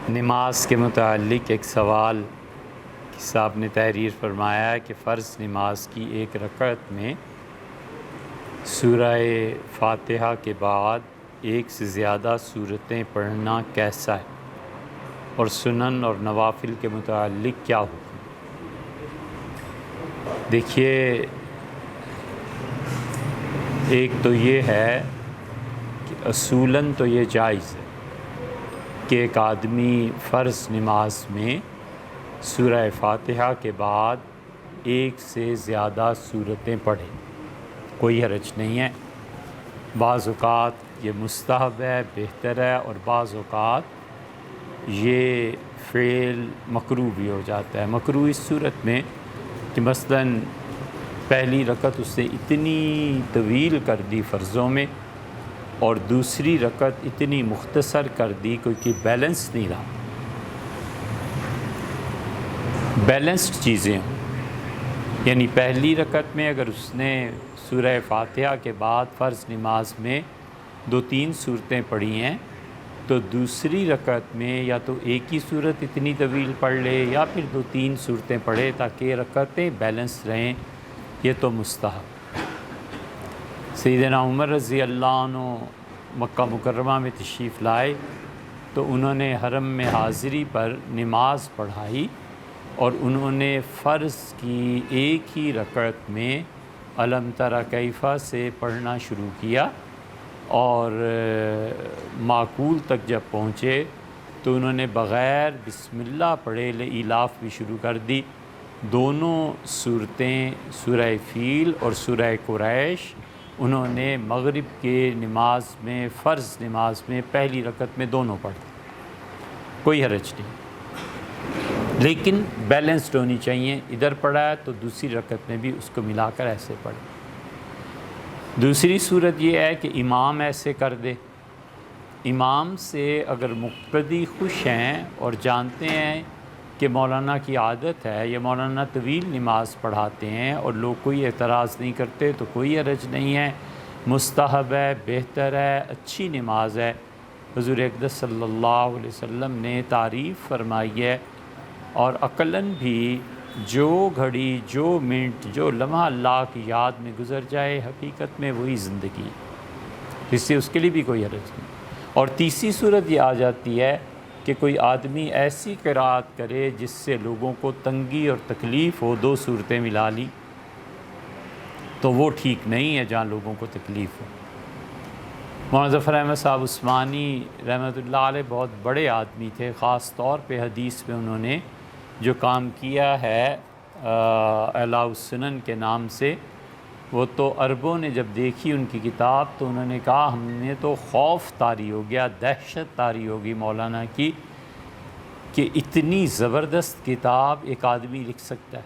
نماز کے متعلق ایک سوال صاحب نے تحریر فرمایا ہے کہ فرض نماز کی ایک رکعت میں سورہ فاتحہ کے بعد ایک سے زیادہ سورتیں پڑھنا کیسا ہے اور سنن اور نوافل کے متعلق کیا حکم؟ دیکھیے، ایک تو یہ ہے کہ اصولاً تو یہ جائز ہے کہ ایک آدمی فرض نماز میں سورہ فاتحہ کے بعد ایک سے زیادہ سورتیں پڑھے، کوئی حرج نہیں ہے۔ بعض اوقات یہ مستحب ہے، بہتر ہے، اور بعض اوقات یہ فعل مکروہ بھی ہو جاتا ہے۔ مکروہ اس صورت میں کہ مثلاً پہلی رکعت اس نے اتنی طویل کر دی فرضوں میں اور دوسری رکعت اتنی مختصر کر دی، کیونکہ بیلنس نہیں رہا۔ بیلنسڈ چیزیں ہوں، یعنی پہلی رکعت میں اگر اس نے سورہ فاتحہ کے بعد فرض نماز میں 2-3 صورتیں پڑھی ہیں تو دوسری رکعت میں یا تو ایک ہی صورت اتنی طویل پڑھ لے یا پھر 2-3 صورتیں پڑھے تاکہ رکعتیں بیلنس رہیں۔ یہ تو مستحب۔ سیدنا عمر رضی اللہ عنہ مکہ مکرمہ میں تشریف لائے تو انہوں نے حرم میں حاضری پر نماز پڑھائی اور انہوں نے فرض کی ایک ہی رکعت میں الم تری کیف سے پڑھنا شروع کیا اور معقول تک جب پہنچے تو انہوں نے بغیر بسم اللہ پڑھے لإلاف بھی شروع کر دی۔ دونوں صورتیں سورہ فیل اور سورہ قریش انہوں نے مغرب کے نماز میں فرض نماز میں پہلی رکعت میں دونوں پڑھ دی، کوئی حرج نہیں، لیکن بیلنسڈ ہونی چاہیے۔ ادھر پڑھا ہے تو دوسری رکعت میں بھی اس کو ملا کر ایسے پڑھے۔ دوسری صورت یہ ہے کہ امام ایسے کر دے۔ امام سے اگر مقتدی خوش ہیں اور جانتے ہیں کہ مولانا کی عادت ہے یا مولانا طویل نماز پڑھاتے ہیں اور لوگ کوئی اعتراض نہیں کرتے تو کوئی حرج نہیں ہے، مستحب ہے، بہتر ہے، اچھی نماز ہے۔ حضور اقدس صلی اللہ علیہ وسلم نے تعریف فرمائی ہے، اور عقلاً بھی جو گھڑی، جو منٹ، جو لمحہ اللہ کی یاد میں گزر جائے حقیقت میں وہی زندگی ہے، اس سے اس کے لیے بھی کوئی حرج نہیں۔ اور تیسری صورت یہ آ جاتی ہے کہ کوئی آدمی ایسی قرأت کرے جس سے لوگوں کو تنگی اور تکلیف ہو، 2 صورتیں ملا لی تو وہ ٹھیک نہیں ہے جہاں لوگوں کو تکلیف ہو۔ مولانا ظفر احمد صاحب عثمانی رحمۃ اللہ علیہ بہت بڑے آدمی تھے، خاص طور پہ حدیث میں انہوں نے جو کام کیا ہے اعلاء السنن کے نام سے، وہ تو عربوں نے جب دیکھی ان کی کتاب تو انہوں نے کہا ہم نے تو خوف طاری ہو گیا، دہشت طاری ہوگی مولانا کی کہ اتنی زبردست کتاب ایک آدمی لکھ سکتا ہے۔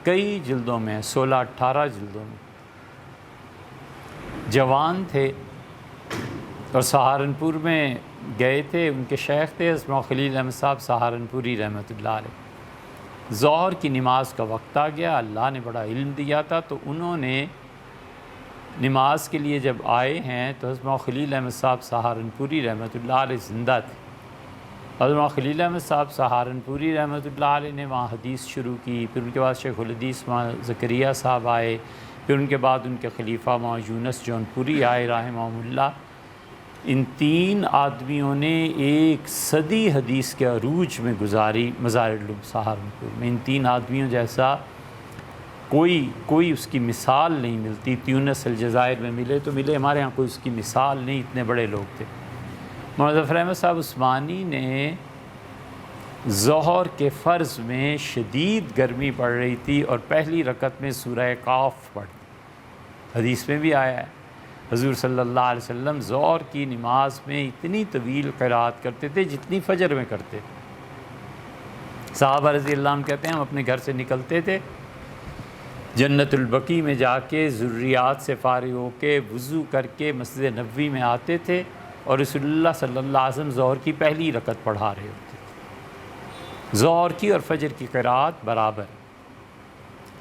کئی جلدوں میں، 16-18 جلدوں میں، جوان تھے اور سہارنپور میں گئے تھے، ان کے شیخ تھے اسماعیل خلیل احمد صاحب سہارنپوری رحمۃ اللہ علیہ۔ ظہر کی نماز کا وقت آ گیا، اللہ نے بڑا علم دیا تھا تو انہوں نے نماز کے لیے جب آئے ہیں تو حضرت خلیل احمد صاحب سہارنپوری رحمۃ اللہ علیہ زندہ تھے۔ حضرت خلیل احمد صاحب سہارنپوری رحمۃ اللہ علیہ نے وہاں حدیث شروع کی، پھر ان کے بعد شیخ الحدیث وہاں زکریا صاحب آئے، پھر ان کے بعد ان کے خلیفہ وہاں یونس جونپوری آئے رحمہم اللہ۔ ان 3 آدمیوں نے 1 صدی حدیث کے عروج میں گزاری مزار العلوم سہارنپور میں۔ ان 3 آدمیوں جیسا کوئی اس کی مثال نہیں ملتی۔ تیونس الجزائر میں ملے تو ملے، ہمارے ہاں کوئی اس کی مثال نہیں، اتنے بڑے لوگ تھے۔ مولانا ظفر احمد صاحب عثمانی نے ظہر کے فرض میں شدید گرمی پڑ رہی تھی اور پہلی رکعت میں سورہ قاف پڑھ، حدیث میں بھی آیا ہے حضور صلی اللہ علیہ وسلم ظہر کی نماز میں اتنی طویل قرأت کرتے تھے جتنی فجر میں کرتے تھے۔ صحابہ رضی اللہ عنہ کہتے ہیں ہم اپنے گھر سے نکلتے تھے، جنت البقیع میں جا کے ضروریات سے فارغ ہو کے وضو کر کے مسجد نبوی میں آتے تھے اور رسول اللہ صلی اللہ علیہ وسلم ظہر کی پہلی رکعت پڑھا رہے ہوتے تھے۔ ظہر کی اور فجر کی قرأت برابر۔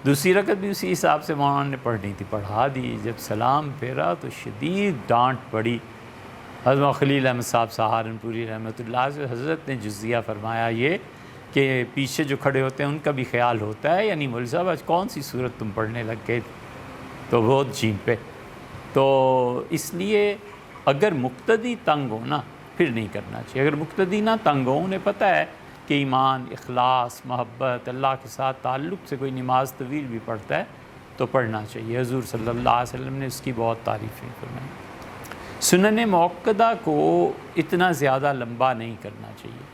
دوسری رکعت بھی اسی حساب سے مولانا نے پڑھنی تھی، پڑھا دی۔ جب سلام پھیرا تو شدید ڈانٹ پڑی حضرت خلیل احمد صاحب سہارنپوری رحمۃ اللہ سے حضرت نے جزیہ فرمایا یہ کہ پیچھے جو کھڑے ہوتے ہیں ان کا بھی خیال ہوتا ہے، یعنی مولوی صاحب آج کون سی صورت تم پڑھنے لگ گئے، تو بہت جھیم پہ. تو اس لیے اگر مقتدی تنگ ہو نا پھر نہیں کرنا چاہیے. اگر مقتدی نہ تنگ ہو، انہیں پتہ ہے کہ ایمان، اخلاص، محبت، اللہ کے ساتھ تعلق سے کوئی نماز طویل بھی پڑھتا ہے تو پڑھنا چاہیے. حضور صلی اللہ علیہ وسلم نے اس کی بہت تعریفیں فرمائی. سنن موقدہ کو اتنا زیادہ لمبا نہیں کرنا چاہیے،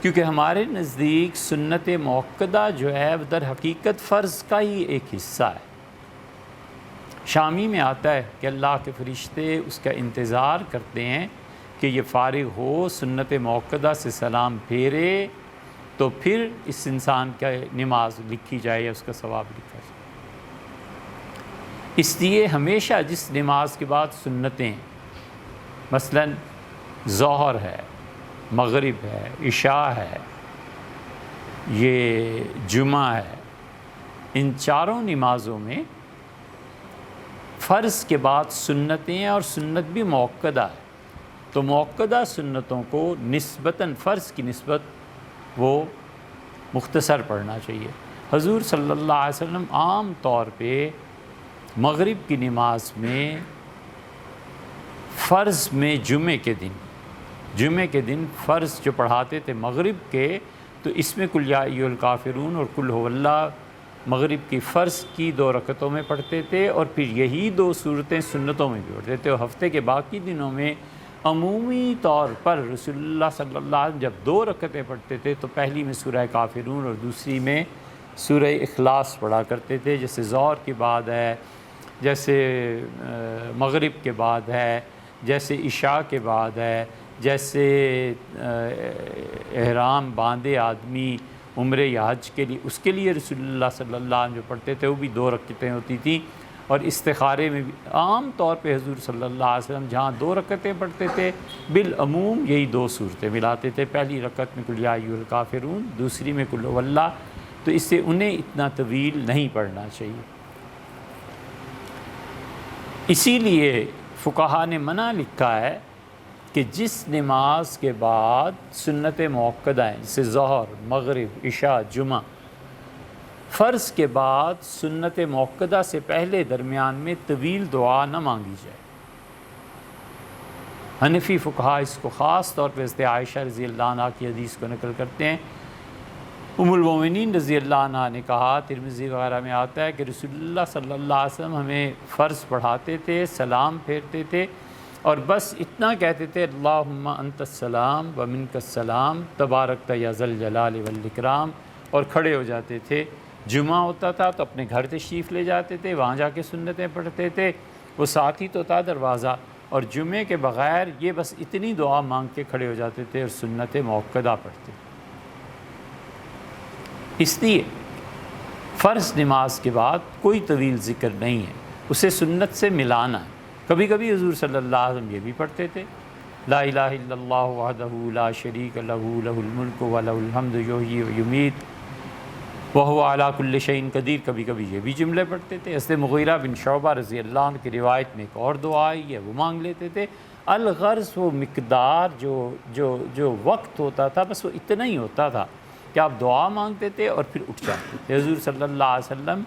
کیونکہ ہمارے نزدیک سنت موقدہ جو ہے وہ در حقیقت فرض کا ہی ایک حصہ ہے. شامی میں آتا ہے کہ اللہ کے فرشتے اس کا انتظار کرتے ہیں کہ یہ فارغ ہو، سنت موقدہ سے سلام پھیرے تو پھر اس انسان کا نماز لکھی جائے یا اس کا ثواب لکھا جائے. اس لیے ہمیشہ جس نماز کے بعد سنتیں، مثلا ظہر ہے، مغرب ہے، عشاء ہے، یہ جمعہ ہے، ان چاروں نمازوں میں فرض کے بعد سنتیں ہیں اور سنت بھی موقدہ ہے. تو موقدہ سنتوں کو نسبتاً فرض کی نسبت وہ مختصر پڑھنا چاہیے. حضور صلی اللہ علیہ وسلم عام طور پہ مغرب کی نماز میں فرض میں جمعے کے دن فرض جو پڑھاتے تھے مغرب کے، تو اس میں قل یا ایھا الکافرون اور قل ھو اللہ مغرب کی فرض کی 2 رکعتوں میں پڑھتے تھے، اور پھر یہی 2 صورتیں سنتوں میں بھی پڑھتے تھے. اور ہفتے کے باقی دنوں میں عمومی طور پر رسول اللہ صلی اللہ علیہ وسلم جب 2 رکعتیں پڑھتے تھے تو پہلی میں سورہ کافرون اور دوسری میں سورہ اخلاص پڑھا کرتے تھے. جیسے ظہر کے بعد ہے، جیسے مغرب کے بعد ہے، جیسے عشاء کے بعد ہے، جیسے احرام باندھے آدمی عمرے یا حج کے لیے، اس کے لیے رسول اللہ صلی اللہ علیہ وسلم جو پڑھتے تھے وہ بھی 2 رکعتیں ہوتی تھیں. اور استخارے میں بھی عام طور پہ حضور صلی اللہ علیہ وسلم جہاں 2 رکعتیں پڑھتے تھے بالعموم یہی 2 صورتیں ملاتے تھے. پہلی رکعت میں قل یا ایھا الکافرون، دوسری میں قل ھو اللہ. تو اس سے انہیں اتنا طویل نہیں پڑھنا چاہیے. اسی لیے فقہا نے منع لکھا ہے کہ جس نماز کے بعد سنت موقدہ ہیں، جیسے ظہر، مغرب، عشاء، جمعہ، فرض کے بعد سنت موقدہ سے پہلے درمیان میں طویل دعا نہ مانگی جائے. حنفی فقہا اس کو خاص طور پہ حضرت عائشہ رضی اللہ عنہ کی حدیث کو نقل کرتے ہیں. ام المومنین رضی اللہ عنہ نے کہا، ترمذی وغیرہ میں آتا ہے کہ رسول اللہ صلی اللہ علیہ وسلم ہمیں فرض پڑھاتے تھے، سلام پھیرتے تھے اور بس اتنا کہتے تھے اللہم انت السلام و منک السلام تبارکت یا ذا الجلال والاکرام، اور کھڑے ہو جاتے تھے. جمعہ ہوتا تھا تو اپنے گھر تشریف لے جاتے تھے، وہاں جا کے سنتیں پڑھتے تھے، وہ ساتھ ہی تو تھا دروازہ. اور جمعے کے بغیر یہ بس اتنی دعا مانگ کے کھڑے ہو جاتے تھے اور سنت موقدہ پڑھتے. اس لیے فرض نماز کے بعد کوئی طویل ذکر نہیں ہے، اسے سنت سے ملانا ہے. کبھی کبھی حضور صلی اللہ علیہ وسلم یہ بھی پڑھتے تھے، لا الہ الا اللہ وحدہ لا شریک لہ لہ الملک و لہ الحمد یحیی و یمیت وہو علی کل شیء قدیر. کبھی کبھی یہ بھی جملے پڑھتے تھے. حضرت مغیرہ بن شعبہ رضی اللہ عنہ کی روایت میں ایک اور دعا آئی ہے، وہ مانگ لیتے تھے. الغرض وہ مقدار جو وقت ہوتا تھا بس وہ اتنا ہی ہوتا تھا کہ آپ دعا مانگتے تھے اور پھر اٹھ جاتے تھے. حضور صلی اللہ علیہ وسلم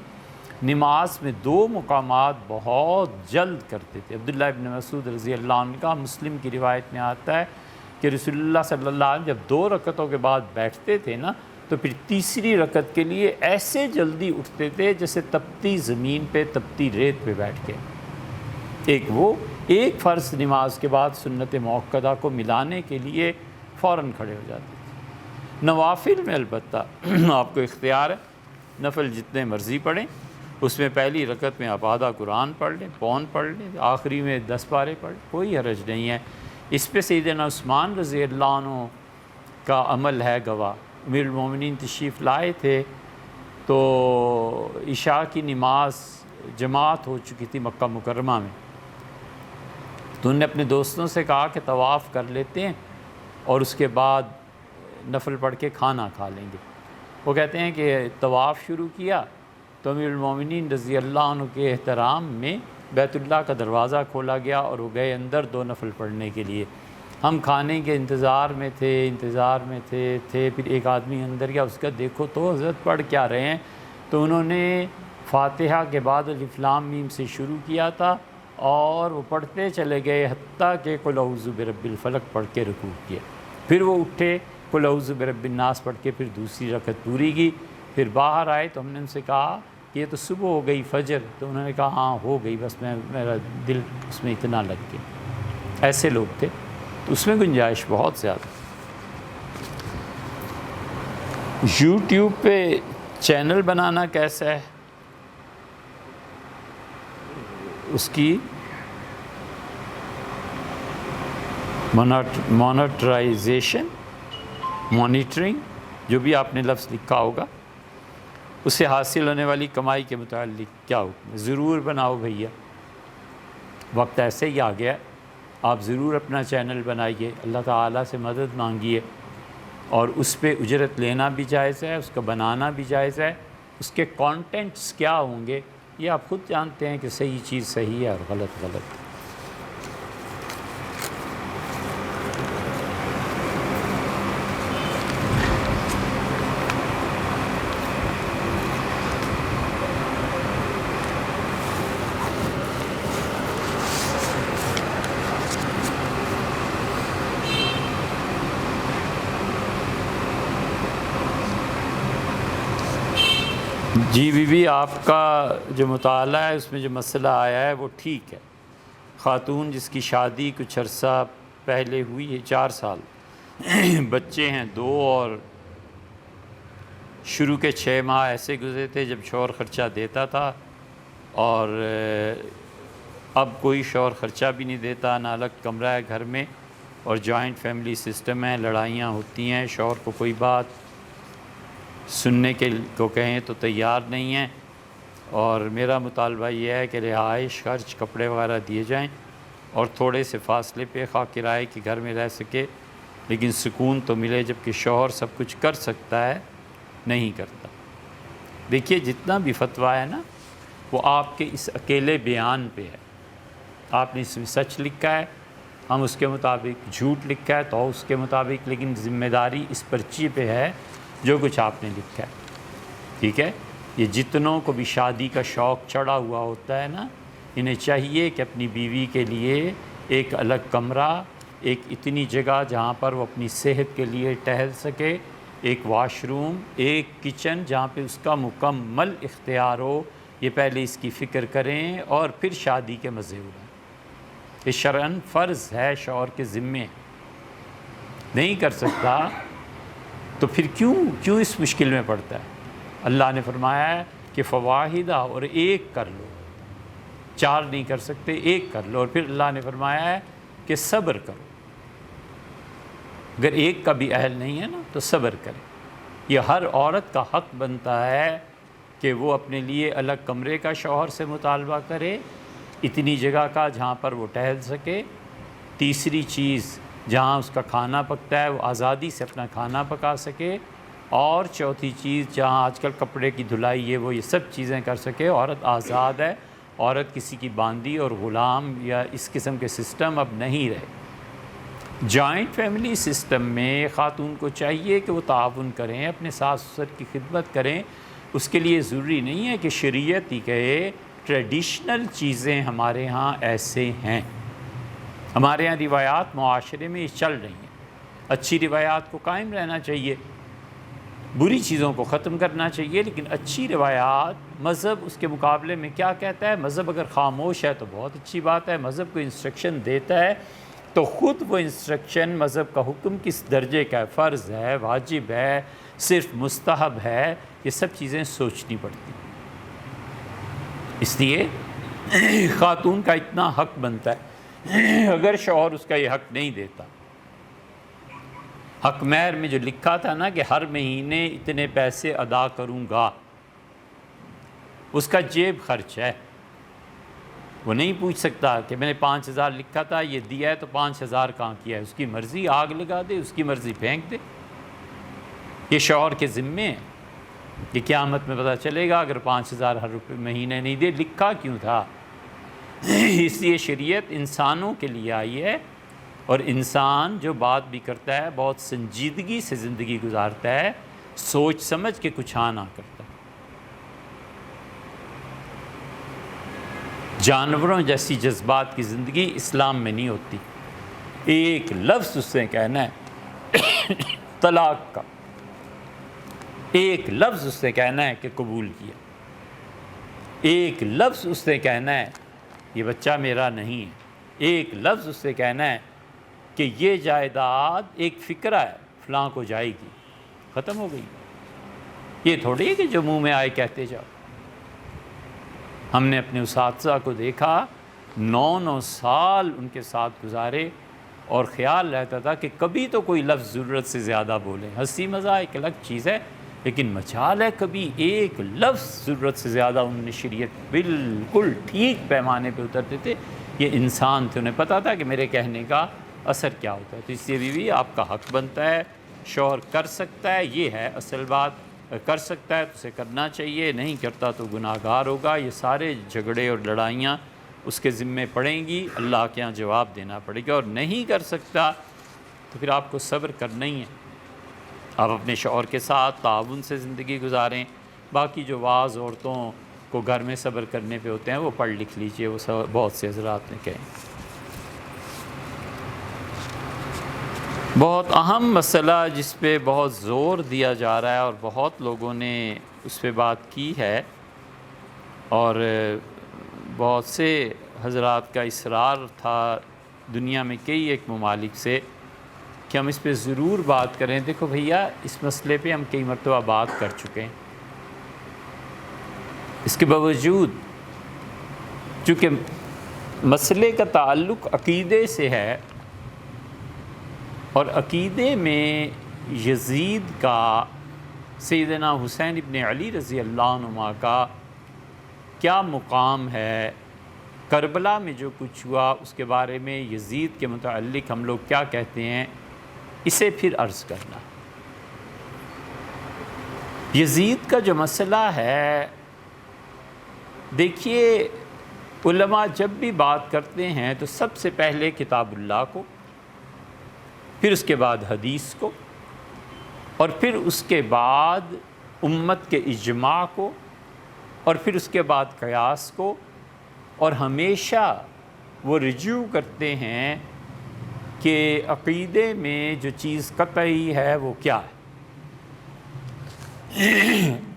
نماز میں 2 مقامات بہت جلد کرتے تھے. عبداللہ ابن مسعود رضی اللہ عنہ کا مسلم کی روایت میں آتا ہے کہ رسول اللہ صلی اللہ علیہ وسلم جب 2 رکعتوں کے بعد بیٹھتے تھے نا تو پھر تیسری رکعت کے لیے ایسے جلدی اٹھتے تھے جیسے تپتی زمین پہ تپتی ریت پہ بیٹھ کے. ایک فرض نماز کے بعد سنت موقدہ کو ملانے کے لیے فوراً کھڑے ہو جاتے تھے. نوافل میں البتہ آپ کو اختیار ہے، نفل جتنے مرضی پڑھیں. اس میں پہلی رکعت میں آپ آدھا قرآن پڑھ لیں، پون پڑھ لیں، آخری میں 10 پارے پڑھ لیں، کوئی حرج نہیں ہے. اس پہ سیدنا عثمان رضی اللہ عنہ کا عمل ہے گواہ. امیر المومنین تشریف لائے تھے تو عشاء کی نماز جماعت ہو چکی تھی مکہ مکرمہ میں، تو انہوں نے اپنے دوستوں سے کہا کہ طواف کر لیتے ہیں اور اس کے بعد نفل پڑھ کے کھانا کھا لیں گے. وہ کہتے ہیں کہ طواف شروع کیا تو امیر المومنین رضی اللہ عنہ کے احترام میں بیت اللہ کا دروازہ کھولا گیا اور وہ گئے اندر 2 نفل پڑھنے کے لیے۔ ہم کھانے کے انتظار میں تھے پھر ایک آدمی اندر گیا، اس کا دیکھو تو حضرت پڑھ کیا رہے ہیں، تو انہوں نے فاتحہ کے بعد الف لام میم سے شروع کیا تھا اور وہ پڑھتے چلے گئے حتیٰ کہ قل اعوذ برب الفلق پڑھ کے رکوع کیا، پھر وہ اٹھے قل اعوذ برب الناس پڑھ کے پھر دوسری رکعت پوری کی، پھر باہر آئے تو ہم نے ان سے کہا کہ یہ تو صبح ہو گئی فجر، تو انہوں نے کہا ہاں ہو گئی، بس میرا دل اس میں اتنا لگ گیا۔ ایسے لوگ تھے، تو اس میں گنجائش بہت زیادہ۔ یوٹیوب پہ چینل بنانا کیسا ہے؟ اس کی مانیٹرائزیشن، مانیٹرنگ، جو بھی آپ نے لفظ لکھا ہوگا، اس سے حاصل ہونے والی کمائی کے متعلق کیا حکم ہے؟ ضرور بناؤ بھیا، وقت ایسے ہی آ گیا، آپ ضرور اپنا چینل بنائیے، اللہ تعالیٰ سے مدد مانگیے، اور اس پہ اجرت لینا بھی جائز ہے، اس کا بنانا بھی جائز ہے۔ اس کے کانٹینٹس کیا ہوں گے یہ آپ خود جانتے ہیں کہ صحیح چیز صحیح ہے اور غلط غلط۔ جی بی بی، آپ کا جو مطالعہ ہے اس میں جو مسئلہ آیا ہے وہ ٹھیک ہے۔ خاتون جس کی شادی کچھ عرصہ پہلے ہوئی ہے، 4 سال، بچے ہیں 2، اور شروع کے 6 ماہ ایسے گزرے تھے جب شوہر خرچہ دیتا تھا، اور اب کوئی شوہر خرچہ بھی نہیں دیتا، نہ الگ کمرہ ہے گھر میں، اور جوائنٹ فیملی سسٹم ہے، لڑائیاں ہوتی ہیں، شوہر کو کوئی بات سننے کے کو کہیں تو تیار نہیں ہیں، اور میرا مطالبہ یہ ہے کہ رہائش خرچ کپڑے وغیرہ دیے جائیں، اور تھوڑے سے فاصلے پہ خواہ کرائے کے گھر میں رہ سکے لیکن سکون تو ملے، جبکہ شوہر سب کچھ کر سکتا ہے نہیں کرتا۔ دیکھیے جتنا بھی فتویٰ ہے نا وہ آپ کے اس اکیلے بیان پہ ہے، آپ نے اس میں سچ لکھا ہے، ہم اس کے مطابق، جھوٹ لکھا ہے تو اس کے مطابق، لیکن ذمہ داری اس پرچی پہ ہے جو کچھ آپ نے لکھا ہے، ٹھیک ہے؟ یہ جتنوں کو بھی شادی کا شوق چڑھا ہوا ہوتا ہے نا، انہیں چاہیے کہ اپنی بیوی کے لیے ایک الگ کمرہ، ایک اتنی جگہ جہاں پر وہ اپنی صحت کے لیے ٹہل سکے، ایک واش روم، ایک کچن جہاں پہ اس کا مکمل اختیار ہو، یہ پہلے اس کی فکر کریں اور پھر شادی کے مزے اڑائیں۔ یہ شرعاً فرض ہے، شوہر کے ذمے نہیں کر سکتا تو پھر کیوں اس مشکل میں پڑتا ہے؟ اللہ نے فرمایا ہے کہ فواحدہ، اور ایک کر لو، 4 نہیں کر سکتے، 1 کر لو، اور پھر اللہ نے فرمایا ہے کہ صبر کرو، اگر 1 کا بھی اہل نہیں ہے نا تو صبر کرے۔ یہ ہر عورت کا حق بنتا ہے کہ وہ اپنے لیے الگ کمرے کا شوہر سے مطالبہ کرے، اتنی جگہ کا جہاں پر وہ ٹہل سکے، تیسری چیز جہاں اس کا کھانا پکتا ہے وہ آزادی سے اپنا کھانا پکا سکے، اور چوتھی چیز جہاں آج کل کپڑے کی دھلائی یہ سب چیزیں کر سکے۔ عورت آزاد ہے، عورت کسی کی باندی اور غلام یا اس قسم کے سسٹم اب نہیں رہے۔ جوائنٹ فیملی سسٹم میں خاتون کو چاہیے کہ وہ تعاون کریں، اپنے ساس سسر کی خدمت کریں، اس کے لیے ضروری نہیں ہے کہ شریعت ہی کہے، ٹریڈیشنل چیزیں ہمارے ہاں ایسے ہیں، ہمارے ہاں روایات معاشرے میں چل رہی ہیں، اچھی روایات کو قائم رہنا چاہیے، بری چیزوں کو ختم کرنا چاہیے، لیکن اچھی روایات، مذہب اس کے مقابلے میں کیا کہتا ہے؟ مذہب اگر خاموش ہے تو بہت اچھی بات ہے، مذہب کو انسٹرکشن دیتا ہے تو خود وہ انسٹرکشن، مذہب کا حکم کس درجے کا ہے، فرض ہے، واجب ہے، صرف مستحب ہے، یہ سب چیزیں سوچنی پڑتی ہیں۔ اس لیے خاتون کا اتنا حق بنتا ہے، اگر شوہر اس کا یہ حق نہیں دیتا، حق مہر میں جو لکھا تھا نا کہ ہر مہینے اتنے پیسے ادا کروں گا، اس کا جیب خرچ ہے، وہ نہیں پوچھ سکتا کہ میں نے 5,000 لکھا تھا یہ دیا ہے تو 5,000 کہاں کیا ہے، اس کی مرضی، آگ لگا دے، اس کی مرضی پھینک دے، یہ شوہر کے ذمے ہے۔ یہ قیامت میں پتہ چلے گا اگر 5,000 ہر روپے مہینے نہیں دے، لکھا کیوں تھا؟ اس لیے شریعت انسانوں کے لیے آئی ہے، اور انسان جو بات بھی کرتا ہے بہت سنجیدگی سے زندگی گزارتا ہے، سوچ سمجھ کے کچھ نہ کرتا ہے۔ جانوروں جیسی جذبات کی زندگی اسلام میں نہیں ہوتی۔ ایک لفظ اس نے کہنا ہے طلاق کا، ایک لفظ اس نے کہنا ہے کہ قبول کیا، ایک لفظ اس نے کہنا ہے یہ بچہ میرا نہیں ہے، ایک لفظ اس نے کہنا ہے کہ یہ جائیداد ایک فکرہ ہے فلاں کو جائے گی، ختم ہو گئی۔ یہ تھوڑی ہے کہ جو منہ میں آئے کہتے جاؤ۔ ہم نے اپنے اساتذہ کو دیکھا 9 سال ان کے ساتھ گزارے، اور خیال رہتا تھا کہ کبھی تو کوئی لفظ ضرورت سے زیادہ بولیں۔ ہنسی مزاح ایک الگ چیز ہے، لیکن مجال ہے کبھی ایک لفظ ضرورت سے زیادہ انہوں نے شریعت بالکل ٹھیک پیمانے پہ اترتے تھے۔ یہ انسان تھے، انہیں پتہ تھا کہ میرے کہنے کا اثر کیا ہوتا ہے۔ تو اس لیے بیوی آپ کا حق بنتا ہے، شوہر کر سکتا ہے، یہ ہے اصل بات، کر سکتا ہے تو اسے کرنا چاہیے، نہیں کرتا تو گناہ گار ہوگا۔ یہ سارے جھگڑے اور لڑائیاں اس کے ذمے پڑیں گی، اللہ کے ہاں جواب دینا پڑے گا۔ اور نہیں کر سکتا تو پھر آپ کو صبر کرنا ہی ہے۔ آپ اپنے شوہر کے ساتھ تعاون سے زندگی گزاریں۔ باقی جو بعض عورتوں کو گھر میں صبر کرنے پہ ہوتے ہیں وہ پڑھ لکھ لیجئے، وہ بہت سے حضرات نے کہیں۔ بہت اہم مسئلہ جس پہ بہت زور دیا جا رہا ہے اور بہت لوگوں نے اس پہ بات کی ہے، اور بہت سے حضرات کا اصرار تھا دنیا میں کئی ایک ممالک سے کہ ہم اس پہ ضرور بات کریں۔ دیکھو بھیا، اس مسئلے پہ ہم کئی مرتبہ بات کر چکے ہیں، اس کے باوجود چونکہ مسئلے کا تعلق عقیدے سے ہے، اور عقیدے میں یزید کا سیدنا حسین ابن علی رضی اللہ عنہ کا کیا مقام ہے، کربلا میں جو کچھ ہوا اس کے بارے میں یزید کے متعلق ہم لوگ کیا کہتے ہیں، اسے پھر عرض کرنا۔ یزید کا جو مسئلہ ہے، دیکھیے علماء جب بھی بات کرتے ہیں تو سب سے پہلے کتاب اللہ کو، پھر اس کے بعد حدیث کو، اور پھر اس کے بعد امت کے اجماع کو، اور پھر اس کے بعد قیاس کو، اور ہمیشہ وہ رجوع کرتے ہیں کہ عقیدے میں جو چیز قطعی ہے وہ کیا ہے۔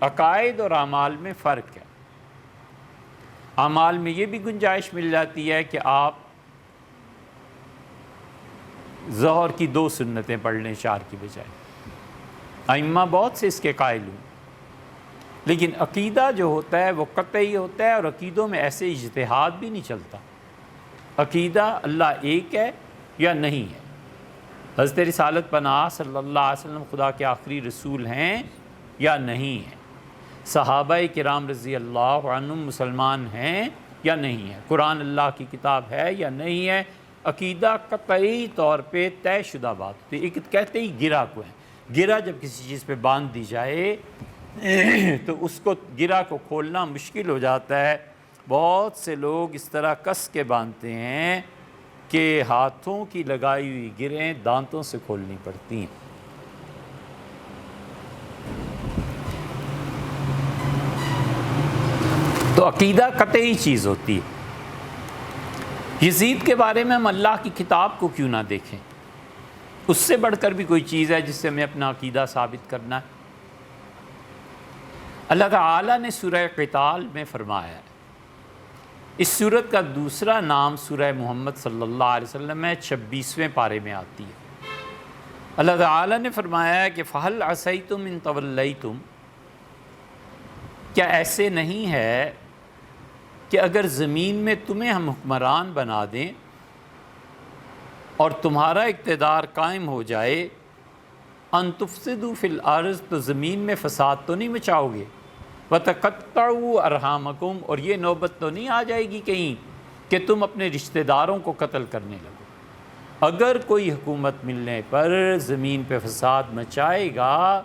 عقائد اور اعمال میں فرق ہے۔ اعمال میں یہ بھی گنجائش مل جاتی ہے کہ آپ ظہر کی 2 سنتیں پڑھ لیں 4 کی بجائے، ائمہ بہت سے اس کے قائل ہوں، لیکن عقیدہ جو ہوتا ہے وہ قطعی ہوتا ہے، اور عقیدوں میں ایسے اجتہاد بھی نہیں چلتا۔ عقیدہ اللہ ایک ہے یا نہیں ہے، حضرت رسالت پناہ صلی اللہ علیہ وسلم خدا کے آخری رسول ہیں یا نہیں ہیں، صحابہ کرام رضی اللہ عنہم مسلمان ہیں یا نہیں ہیں، قرآن اللہ کی کتاب ہے یا نہیں ہے۔ عقیدہ قطعی طور پہ طے شدہ بات ہوتی ہے۔ ایک کہتے ہی گرہ کو ہے، گرہ جب کسی چیز پہ باندھ دی جائے تو اس کو گرہ کو کھولنا مشکل ہو جاتا ہے۔ بہت سے لوگ اس طرح کس کے باندھتے ہیں کہ ہاتھوں کی لگائی ہوئی گرہیں دانتوں سے کھولنی پڑتی ہیں۔ تو عقیدہ قطعی چیز ہوتی ہے۔ یزید کے بارے میں ہم اللہ کی کتاب کو کیوں نہ دیکھیں؟ اس سے بڑھ کر بھی کوئی چیز ہے جس سے ہمیں اپنا عقیدہ ثابت کرنا ہے۔ اللہ تعالیٰ نے سورہ قتال میں فرمایا ہے، اس سورت کا دوسرا نام سورہ محمد صلی اللہ علیہ وسلم میں 26ویں پارے میں آتی ہے۔ اللہ تعالیٰ نے فرمایا ہے کہ فَهَلْ عَصَيْتُمْ إِن تَوَلَّيْتُمْ، کیا ایسے نہیں ہے کہ اگر زمین میں تمہیں ہم حکمران بنا دیں اور تمہارا اقتدار قائم ہو جائے، ان تفسدوا فی الارض، تو زمین میں فساد تو نہیں مچاؤ گے، وتقطعوا ارحامکم، اور یہ نوبت تو نہیں آ جائے گی کہیں کہ تم اپنے رشتہ داروں کو قتل کرنے لگو۔ اگر کوئی حکومت ملنے پر زمین پہ فساد مچائے گا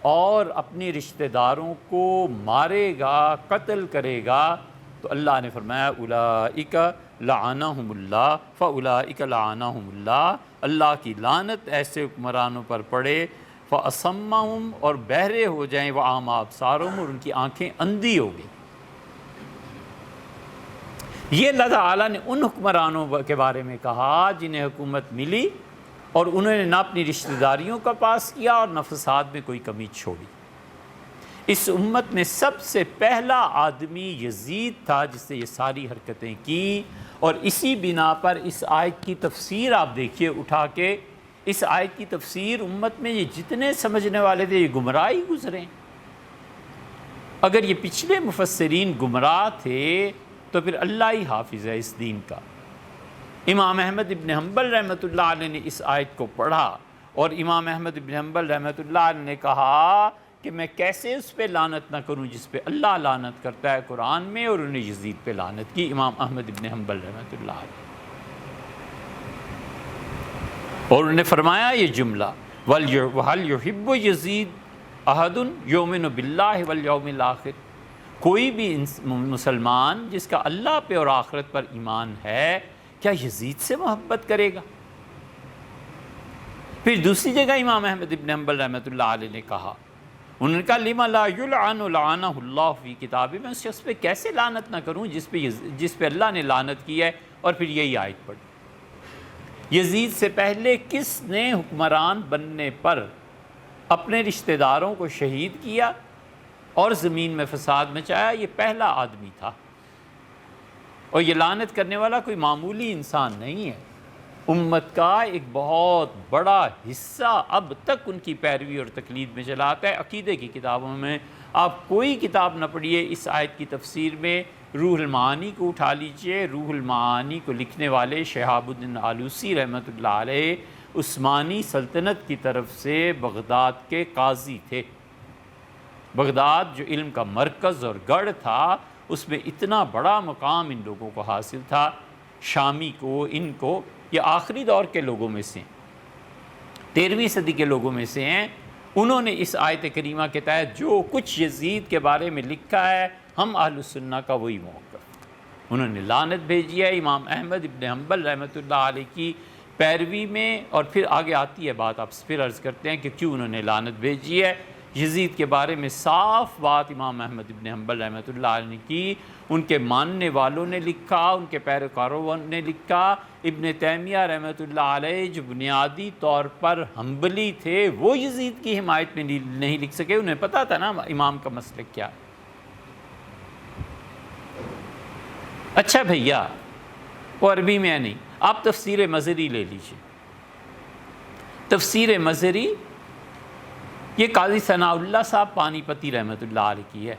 اور اپنے رشتہ داروں کو مارے گا، قتل کرے گا، تو اللہ نے فرمایا اولئک لعنہم اللہ فاولئک لعنہم اللہ، اللہ کی لعنت ایسے حکمرانوں پر پڑے، فاصمہم اور بہرے ہو جائیں، واعمی ابصارہم اور ان کی آنکھیں اندھی ہو گئی۔ یہ اللہ تعالیٰ نے ان حکمرانوں کے بارے میں کہا جنہیں حکومت ملی اور انہوں نے نہ اپنی رشتہ داریوں کا پاس کیا اور نہ فساد میں کوئی کمی چھوڑی۔ اس امت میں سب سے پہلا آدمی یزید تھا جس نے یہ ساری حرکتیں کی، اور اسی بنا پر اس آیت کی تفسیر آپ دیکھیے اٹھا کے، اس آیت کی تفسیر امت میں یہ جتنے سمجھنے والے تھے یہ گمراہی گزرے۔ اگر یہ پچھلے مفسرین گمراہ تھے تو پھر اللہ ہی حافظ ہے اس دین کا۔ امام احمد ابن حنبل رحمۃ اللہ علیہ نے اس آیت کو پڑھا، اور امام احمد ابن حنبل رحمۃ اللہ علیہ نے کہا کہ میں کیسے اس پہ لعنت نہ کروں جس پہ اللہ لعنت کرتا ہے قرآن میں، اور انہیں یزید پہ لعنت کی، امام احمد ابن حنبل رحمۃ اللہ علیہ۔ اور انہوں نے فرمایا یہ جملہ وَهَلْ يُحِبُّ يَزِيدُ أَحَدٌ يُؤْمِنُ بِاللَّهِ وَالْيَوْمِ الْآخِرِ، کوئی بھی مسلمان جس کا اللہ پہ اور آخرت پر ایمان ہے کیا یزید سے محبت کرے گا؟ پھر دوسری جگہ امام احمد ابن حنبل رحمۃ اللہ علیہ نے کہا، انہوں نے کہا لِمَ لَا يُلْعَنُ لَعَنَهُ اللَّهُ فِي کتابِ، میں اس شخص پہ کیسے لعنت نہ کروں جس پہ اللہ نے لعنت کی ہے، اور پھر یہی آیت پڑھی۔ یزید سے پہلے کس نے حکمران بننے پر اپنے رشتہ داروں کو شہید کیا اور زمین میں فساد مچایا؟ یہ پہلا آدمی تھا، اور یہ لعنت کرنے والا کوئی معمولی انسان نہیں ہے۔ امت کا ایک بہت بڑا حصہ اب تک ان کی پیروی اور تقلید میں چلا آتا ہے۔ عقیدے کی کتابوں میں آپ کوئی کتاب نہ پڑھیے اس آیت کی تفسیر میں، روح المعانی کو اٹھا لیجئے، روح المعانی کو لکھنے والے شہاب الدین آلوسی رحمۃ اللہ علیہ عثمانی سلطنت کی طرف سے بغداد کے قاضی تھے۔ بغداد جو علم کا مرکز اور گڑھ تھا، اس میں اتنا بڑا مقام ان لوگوں کو حاصل تھا، شامی کو، ان کو، یہ آخری دور کے لوگوں میں سے 13ویں صدی کے لوگوں میں سے ہیں۔ انہوں نے اس آیت کریمہ کے تحت جو کچھ یزید کے بارے میں لکھا ہے، ہم اہل السنہ کا وہی موقف، انہوں نے لعنت بھیجی ہے امام احمد ابن حنبل رحمۃ اللہ علیہ کی پیروی میں۔ اور پھر آگے آتی ہے بات، آپ پھر عرض کرتے ہیں کہ کیوں انہوں نے لعنت بھیجی ہے۔ یزید کے بارے میں صاف بات امام احمد ابن حنبل رحمۃ اللہ علیہ نے کی، ان کے ماننے والوں نے لکھا، ان کے پیروکاروں نے لکھا۔ ابن تیمیہ رحمۃ اللہ علیہ جو بنیادی طور پر حنبلی تھے، وہ یزید کی حمایت میں نہیں لکھ سکے، انہیں پتہ تھا نا امام کا مسلک کیا۔ اچھا بھیا، وہ عربی میں ہے نہیں، آپ تفسیر مظہری لے لیجیے۔ تفسیر مظہری یہ قاضی ثناء اللہ صاحب پانی پتی رحمۃ اللہ علیہ کی ہے۔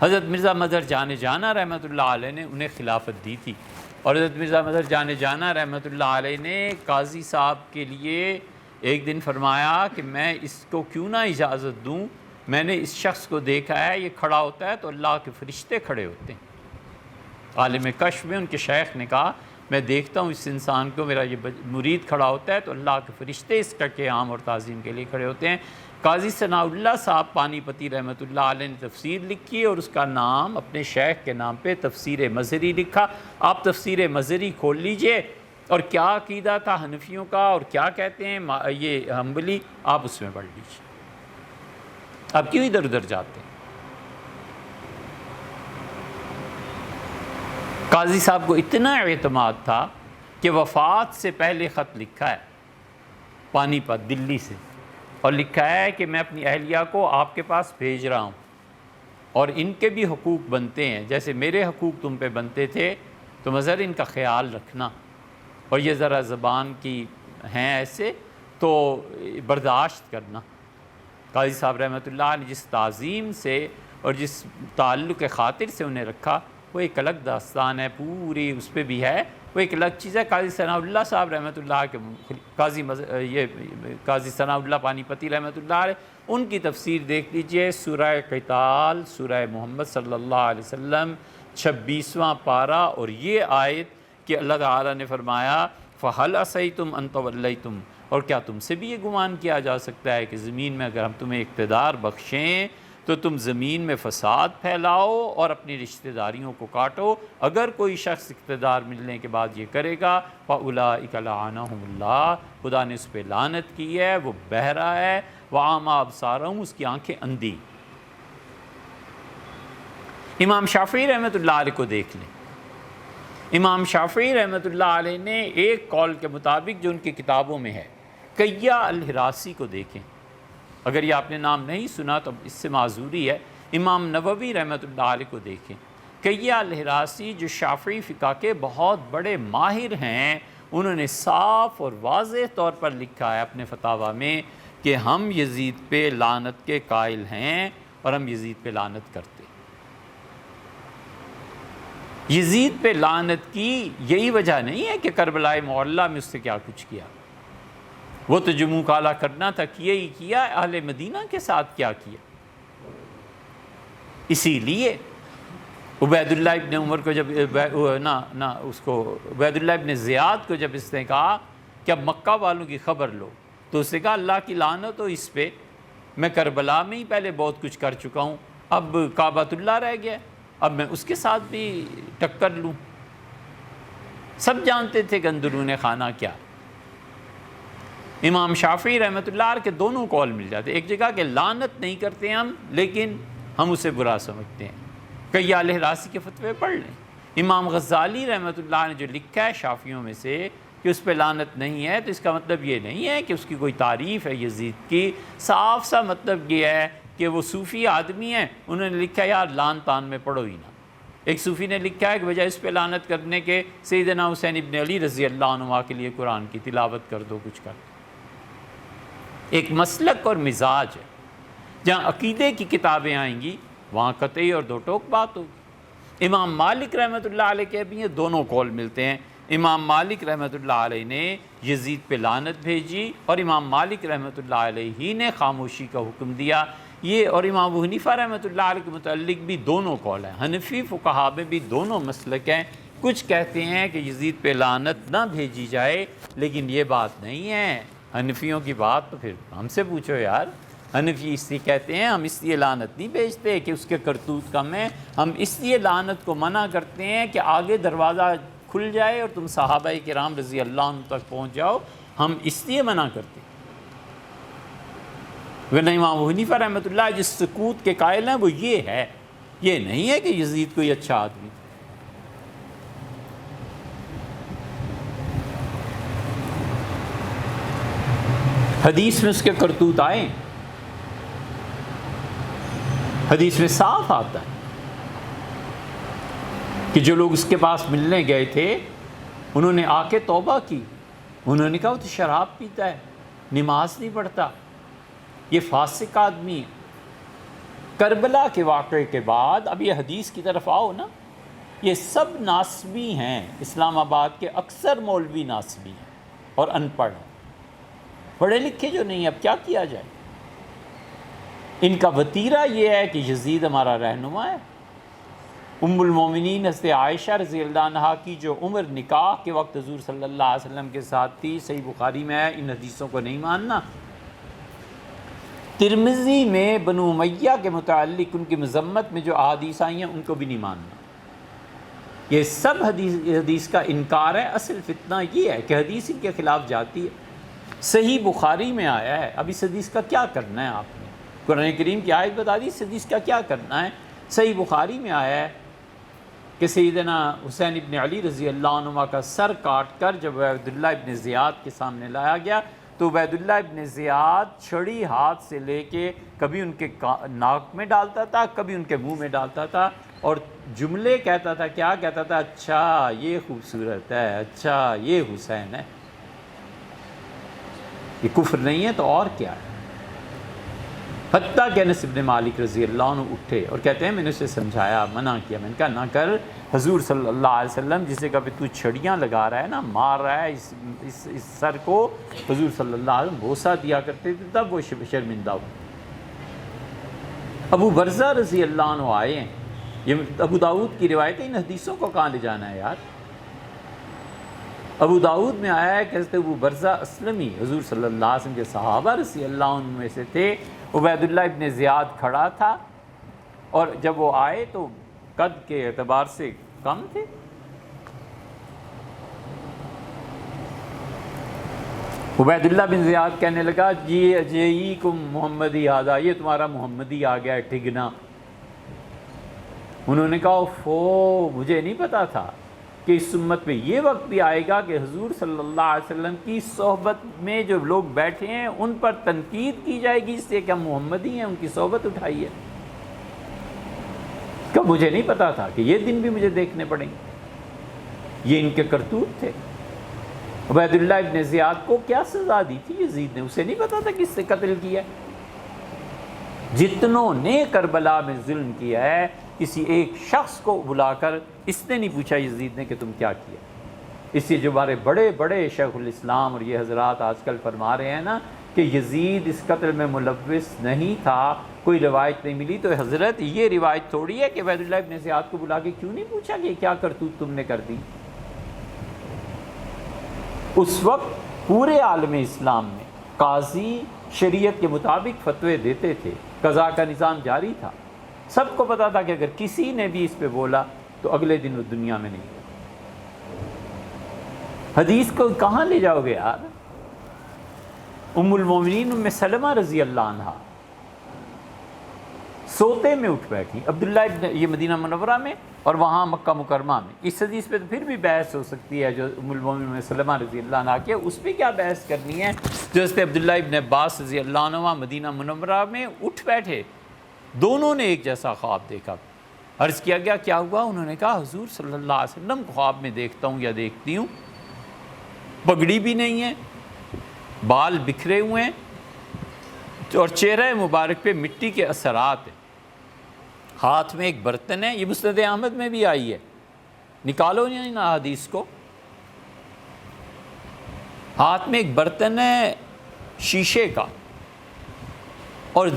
حضرت مرزا مظہر جان جانا رحمۃ اللہ علیہ نے انہیں خلافت دی تھی، اور حضرت مرزا مظہر جان جانا رحمۃ اللہ علیہ نے قاضی صاحب کے لیے ایک دن فرمایا کہ میں اس کو کیوں نہ اجازت دوں، میں نے اس شخص کو دیکھا ہے، یہ کھڑا ہوتا ہے تو اللہ کے فرشتے کھڑے ہوتے ہیں۔ عالم کشف میں ان کے شیخ نے کہا میں دیکھتا ہوں اس انسان کو، میرا یہ مرید کھڑا ہوتا ہے تو اللہ کے فرشتے اس کا قیام اور تعظیم کے لیے کھڑے ہوتے ہیں۔ قاضی ثناء اللہ صاحب پانی پتی رحمۃ اللہ علیہ نے تفسیر لکھی، اور اس کا نام اپنے شیخ کے نام پہ تفسیر مظہری لکھا۔ آپ تفسیر مظہری کھول لیجئے، اور کیا عقیدہ تھا حنفیوں کا اور کیا کہتے ہیں یہ حنبلی، آپ اس میں پڑھ لیجئے۔ آپ کیوں ادھر ادھر جاتے ہیں؟ قاضی صاحب کو اتنا اعتماد تھا کہ وفات سے پہلے خط لکھا ہے پانی پت دلی سے، اور لکھا ہے کہ میں اپنی اہلیہ کو آپ کے پاس بھیج رہا ہوں، اور ان کے بھی حقوق بنتے ہیں جیسے میرے حقوق تم پہ بنتے تھے، تو مظہر ان کا خیال رکھنا، اور یہ ذرا زبان کی ہیں ایسے تو برداشت کرنا۔ قاضی صاحب رحمۃ اللہ علیہ جس تعظیم سے اور جس تعلق خاطر سے انہیں رکھا، وہ ایک الگ داستان ہے، پوری اس پہ بھی ہے، وہ ایک الگ چیز ہے۔ قاضی ثناء اللہ صاحب رحمۃ اللہ کے قاضی ثناء اللہ پانی پتی رحمۃ اللہ علیہ، ان کی تفسیر دیکھ لیجئے، سورہ قتال، سورہ محمد صلی اللہ علیہ وسلم 26واں پارہ، اور یہ آیت کہ اللہ تعالیٰ نے فرمایا فَهَلْ عَصَيْتُمْ أَن تَوَلَّيْتُمْ، اور کیا تم سے بھی یہ گمان کیا جا سکتا ہے کہ زمین میں اگر ہم تمہیں اقتدار بخشیں تو تم زمین میں فساد پھیلاؤ اور اپنی رشتہ داریوں کو کاٹو۔ اگر کوئی شخص اقتدار ملنے کے بعد یہ کرے گا فَأُولَٰئِكَ لَعَنَهُمُ اللَّهُ، خدا نے اس پہ لعنت کی ہے، وہ بہرا ہے، وَأَعْمَىٰ أَبْصَارَهُمْ، اس کی آنکھیں اندھی۔ امام شافعی رحمۃ اللہ علیہ کو دیکھ لیں۔ امام شافعی رحمۃ اللہ علیہ نے ایک قول کے مطابق جو ان کی کتابوں میں ہے، کیا الحراسی کو دیکھیں، اگر یہ آپ نے نام نہیں سنا تو اس سے معذوری ہے۔ امام نووی رحمۃ اللہ علیہ کو دیکھیں، کیا الحراسی جو شافعی فقہ کے بہت بڑے ماہر ہیں، انہوں نے صاف اور واضح طور پر لکھا ہے اپنے فتاویٰ میں کہ ہم یزید پہ لعنت کے قائل ہیں اور ہم یزید پہ لعنت کرتے ہیں۔ یزید پہ لعنت کی یہی وجہ نہیں ہے کہ کربلائے معلیٰ میں اس سے کیا کچھ کیا، وہ تو جو منہ کالا کرنا تھا کیا ہی کیا، اہل مدینہ کے ساتھ کیا کیا۔ اسی لیے عبید اللہ ابن عمر کو جب عبید اللہ ابن زیاد کو جب اس نے کہا کہ اب مکہ والوں کی خبر لو، تو اس نے کہا اللہ کی لعنت ہو اس پہ، میں کربلا میں ہی پہلے بہت کچھ کر چکا ہوں، اب کعبۃ اللہ رہ گیا، اب میں اس کے ساتھ بھی ٹکر لوں۔ سب جانتے تھے کہ اندرون خانہ کیا۔ امام شافعی رحمۃ اللہ علیہ کے دونوں قول مل جاتے، ایک جگہ کہ لعنت نہیں کرتے ہم، لیکن ہم اسے برا سمجھتے ہیں۔ کئی الحراسی کے فتوے پڑھ لیں۔ امام غزالی رحمۃ اللہ علیہ نے جو لکھا ہے شافعیوں میں سے کہ اس پہ لعنت نہیں ہے، تو اس کا مطلب یہ نہیں ہے کہ اس کی کوئی تعریف ہے یزید کی، صاف سا مطلب یہ ہے کہ وہ صوفی آدمی ہیں، انہوں نے لکھا یار لعن تان میں پڑھو ہی نہ۔ ایک صوفی نے لکھا ہے کہ بجائے اس پہ لعنت کرنے کے سیدنا حسین ابن علی رضی اللہ عنہ کے لیے قرآن کی تلاوت کر دو، کچھ کر دو۔ ایک مسلک اور مزاج ہے، جہاں عقیدے کی کتابیں آئیں گی وہاں قطعی اور دو ٹوک بات ہوگی۔ امام مالک رحمۃ اللہ علیہ کے بھی یہ دونوں قول ملتے ہیں۔ امام مالک رحمۃ اللہ علیہ نے یزید پہ لعنت بھیجی اور امام مالک رحمۃ اللہ علیہ ہی نے خاموشی کا حکم دیا۔ یہ اور امام ابو حنیفہ رحمۃ اللہ علیہ کے متعلق بھی دونوں قول ہیں، حنفی فقہا میں بھی دونوں مسلک ہیں۔ کچھ کہتے ہیں کہ یزید پہ لعنت نہ بھیجی جائے، لیکن یہ بات نہیں ہے، حنفیوں کی بات تو پھر ہم سے پوچھو یار۔ حنفی اس لیے کہتے ہیں ہم اس لیے لعنت نہیں بھیجتے کہ اس کے کرتوت کم ہیں، ہم اس لیے لعنت کو منع کرتے ہیں کہ آگے دروازہ کھل جائے اور تم صحابہ کرام رضی اللہ عنہ تک پہنچ جاؤ، ہم اس لیے منع کرتے ہیں۔ ورنہ امام ابو حنیفہ رحمۃ اللہ جس سکوت کے قائل ہیں وہ یہ ہے، یہ نہیں ہے کہ یزید کوئی اچھا آدمی۔ حدیث میں اس کے کرتوت آئے، حدیث میں صاف آتا ہے کہ جو لوگ اس کے پاس ملنے گئے تھے انہوں نے آ کے توبہ کی، انہوں نے کہا وہ تو شراب پیتا ہے، نماز نہیں پڑھتا، یہ فاسق آدمی ہے۔ کربلا کے واقعے کے بعد اب یہ حدیث کی طرف آؤ نا، یہ سب ناسبی ہیں، اسلام آباد کے اکثر مولوی ناسبی ہیں اور ان پڑھ ہیں، پڑھے لکھے جو نہیں، اب کیا کیا جائے؟ ان کا وتیرہ یہ ہے کہ یزید ہمارا رہنما ہے۔ ام المومنین حضرت عائشہ رضی اللہ عنہا کی جو عمر نکاح کے وقت حضور صلی اللہ علیہ وسلم کے ساتھ تھی، صحیح بخاری میں ہے، ان حدیثوں کو نہیں ماننا۔ ترمذی میں بنو امیہ کے متعلق ان کی مذمت میں جو احادیث آئی ہیں ان کو بھی نہیں ماننا۔ یہ سب حدیث کا انکار ہے۔ اصل فتنہ یہ ہے کہ حدیث ان کے خلاف جاتی ہے۔ صحیح بخاری میں آیا ہے، اب اس حدیث کا کیا کرنا ہے آپ نے؟ قرآن کریم کی آیت بتا دی، اس حدیث کا کیا کرنا ہے؟ صحیح بخاری میں آیا ہے کہ سیدنا حسین ابن علی رضی اللہ عنہ کا سر کاٹ کر جب عبیداللہ ابن زیاد کے سامنے لایا گیا تو عبیداللہ ابن زیاد چھڑی ہاتھ سے لے کے کبھی ان کے ناک میں ڈالتا تھا، کبھی ان کے منہ میں ڈالتا تھا، اور جملے کہتا تھا، کیا کہتا تھا؟ اچھا یہ خوبصورت ہے، اچھا یہ حسین ہے۔ یہ کفر نہیں ہے تو اور کیا ہے؟ حتیٰ کہ انس بن مالک رضی اللہ عنہ اٹھے اور کہتے ہیں میں نے اسے سمجھایا، منع کیا، میں نے کہا نہ کر، حضور صلی اللہ علیہ وسلم جسے کبھی تو چھڑیاں لگا رہا ہے نا، مار رہا ہے اس سر کو، حضور صلی اللہ علیہ وسلم بوسہ دیا کرتے تھے، تب وہ شرمندہ ہو۔ ابو برزہ رضی اللہ عنہ آئے ہیں، یہ ابو داؤد کی روایت ہے، ان حدیثوں کو کہاں لے جانا ہے یار؟ ابو داؤد میں آیا ہے کہ حضرت ابو برزہ اسلمی حضور صلی اللہ علیہ وسلم کے صحابہ رضی اللہ عنہ میں سے تھے۔ عبیداللہ ابن زیاد کھڑا تھا اور جب وہ آئے تو قد کے اعتبار سے کم تھے۔ عبید اللہ بن زیاد کہنے لگا جی اجیکم محمدی ھذا، یہ تمہارا محمدی آ گیا ہے ٹھگنا۔ انہوں نے کہا فو، مجھے نہیں پتا تھا کہ اس امت میں یہ وقت بھی آئے گا کہ حضور صلی اللہ علیہ وسلم کی صحبت میں جو لوگ بیٹھے ہیں ان پر تنقید کی جائے گی اس لیے کہ ہم محمدی ہیں، ان کی صحبت اٹھائی ہے۔ کہ مجھے نہیں پتا تھا کہ یہ دن بھی مجھے دیکھنے پڑیں گے۔ یہ ان کے کرتوت تھے۔ عبید اللہ ابن زیاد کو کیا سزا دی تھی یزید نے؟ اسے نہیں پتا تھا کس سے قتل کیا ہے۔ جتنوں نے کربلا میں ظلم کیا ہے، کسی ایک شخص کو بلا کر اس نے نہیں پوچھا یزید نے کہ تم کیا کیا۔ اس لیے جو ہمارے بڑے بڑے شیخ الاسلام اور یہ حضرات آج کل فرما رہے ہیں نا کہ یزید اس قتل میں ملوث نہیں تھا، کوئی روایت نہیں ملی، تو حضرت یہ روایت تھوڑی ہے کہ عبید اللہ ابن زیاد کو بلا کے کیوں نہیں پوچھا کہ کیا کرتوت تم نے کر دی۔ اس وقت پورے عالم اسلام میں قاضی شریعت کے مطابق فتوے دیتے تھے، قضاء کا نظام جاری تھا، سب کو پتا تھا کہ اگر کسی نے بھی اس پہ بولا تو اگلے دن وہ دنیا میں نہیں۔ حدیث کو کہاں لے جاؤ گے یار؟ ام المومنین ام سلمہ رضی اللہ عنہا سوتے میں اٹھ بیٹھی، عبداللہ ابن، یہ مدینہ منورہ میں اور وہاں مکہ مکرمہ میں۔ اس حدیث پہ تو پھر بھی بحث ہو سکتی ہے جو ام المومنین ام سلمہ رضی اللہ عنہا کی، اس پہ کیا بحث کرنی ہے؟ جو حضرت عبداللہ ابن عباس رضی اللہ عنہ مدینہ منورہ میں اٹھ بیٹھے، دونوں نے ایک جیسا خواب دیکھا۔ عرض کیا گیا کیا ہوا؟ انہوں نے کہا حضور صلی اللہ علیہ وسلم کو خواب میں دیکھتا ہوں یا دیکھتی ہوں، پگڑی بھی نہیں ہے، بال بکھرے ہوئے ہیں اور چہرہ مبارک پہ مٹی کے اثرات ہیں، ہاتھ میں ایک برتن ہے، یہ مسند احمد میں بھی آئی ہے، نکالو نہیں نا حدیث کو، ہاتھ میں ایک برتن ہے شیشے کا اور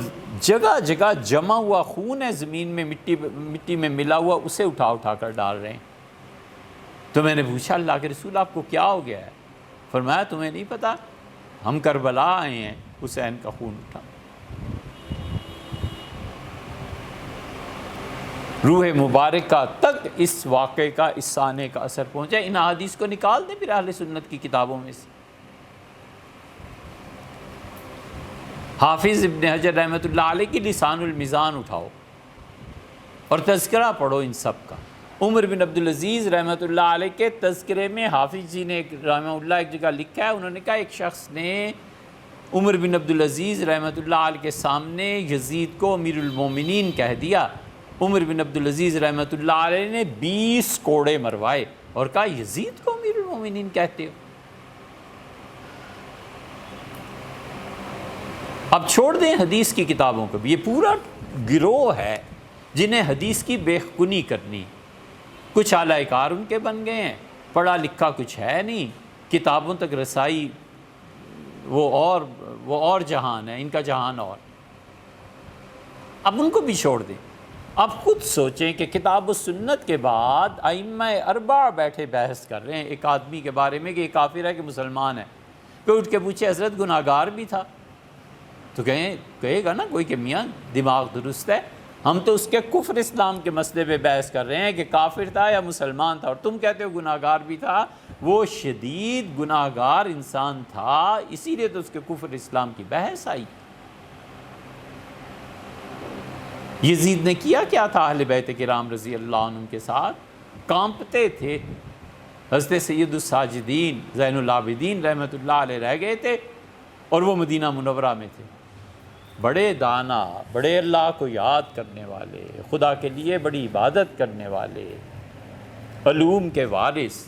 جگہ جگہ جمع ہوا خون ہے، زمین میں مٹی میں ملا ہوا، اسے اٹھا اٹھا کر ڈال رہے ہیں۔ تو میں نے پوچھا اللہ کے رسول آپ کو کیا ہو گیا ہے؟ فرمایا تمہیں نہیں پتا، ہم کربلا آئے ہیں حسین کا خون اٹھا۔ روح مبارکہ تک اس واقعے کا، اس سانے کا اثر پہنچا۔ ان احادیث کو نکال دیں پھر اہل سنت کی کتابوں میں سے۔ حافظ ابن حجر رحمۃ اللہ علیہ کی لسان المیزان اٹھاؤ اور تذکرہ پڑھو ان سب کا۔ عمر بن عبدالعزیز رحمۃ اللہ علیہ کے تذکرے میں حافظ جی نے رحمہ اللہ ایک جگہ لکھا ہے، انہوں نے کہا ایک شخص نے عمر بن عبدالعزیز رحمۃ اللہ علیہ کے سامنے یزید کو امیر المومنین کہہ دیا۔ عمر بن عبدالعزیز رحمۃ اللہ علیہ نے 20 کوڑے مروائے اور کہا یزید کو امیر المومنین کہتے ہو؟ اب چھوڑ دیں حدیث کی کتابوں کو بھی، یہ پورا گروہ ہے جنہیں حدیث کی بےخونی کرنی۔ کچھ اعلی کار ان کے بن گئے ہیں، پڑھا لکھا کچھ ہے نہیں، کتابوں تک رسائی وہ اور جہان ہے، ان کا جہان اور۔ اب ان کو بھی چھوڑ دیں، اب خود سوچیں کہ کتاب و سنت کے بعد ائمہ اربعہ بیٹھے بحث کر رہے ہیں ایک آدمی کے بارے میں کہ یہ کافر ہے کہ مسلمان ہے، کوئی اٹھ کے پوچھے حضرت گناہ گار بھی تھا تو کہے گا نا کوئی کہ میاں دماغ درست ہے، ہم تو اس کے کفر اسلام کے مسئلے پہ بحث کر رہے ہیں کہ کافر تھا یا مسلمان تھا، اور تم کہتے ہو گناہ گار بھی تھا۔ وہ شدید گناہ گار انسان تھا، اسی لیے تو اس کے کفر اسلام کی بحث آئی۔ یزید نے کیا تھا اہل بیت کرام رضی اللہ عنہ کے ساتھ؟ کانپتے تھے۔ حضرت سید الساجدین زین العابدین رحمۃ اللہ علیہ رہ گئے تھے اور وہ مدینہ منورہ میں تھے، بڑے دانا، بڑے اللہ کو یاد کرنے والے، خدا کے لیے بڑی عبادت کرنے والے، علوم کے وارث،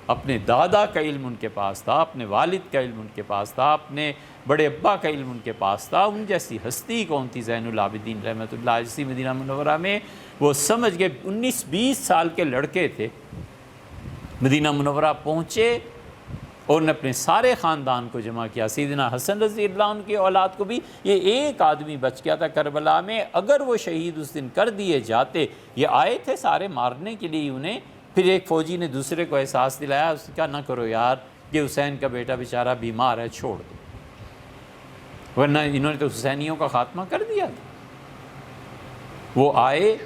اپنے دادا کا علم ان کے پاس تھا، اپنے والد کا علم ان کے پاس تھا، اپنے بڑے ابا کا علم ان کے پاس تھا۔ ان جیسی ہستی کون تھی؟ زین العابدین رحمۃ اللہ علیہ مدینہ منورہ میں وہ سمجھ گئے، 19-20 سال کے لڑکے تھے، مدینہ منورہ پہنچے اور نے اپنے سارے خاندان کو جمع کیا، سیدنا حسن رضی اللہ عنہ کی اولاد کو بھی۔ یہ ایک آدمی بچ گیا تھا کربلا میں، اگر وہ شہید اس دن کر دیے جاتے، یہ آئے تھے سارے مارنے کے لیے انہیں، پھر ایک فوجی نے دوسرے کو احساس دلایا، اس نے کہا نہ کرو یار، یہ حسین کا بیٹا بیچارہ بیمار ہے، چھوڑ دو، ورنہ انہوں نے تو حسینیوں کا خاتمہ کر دیا تھا۔ وہ آئے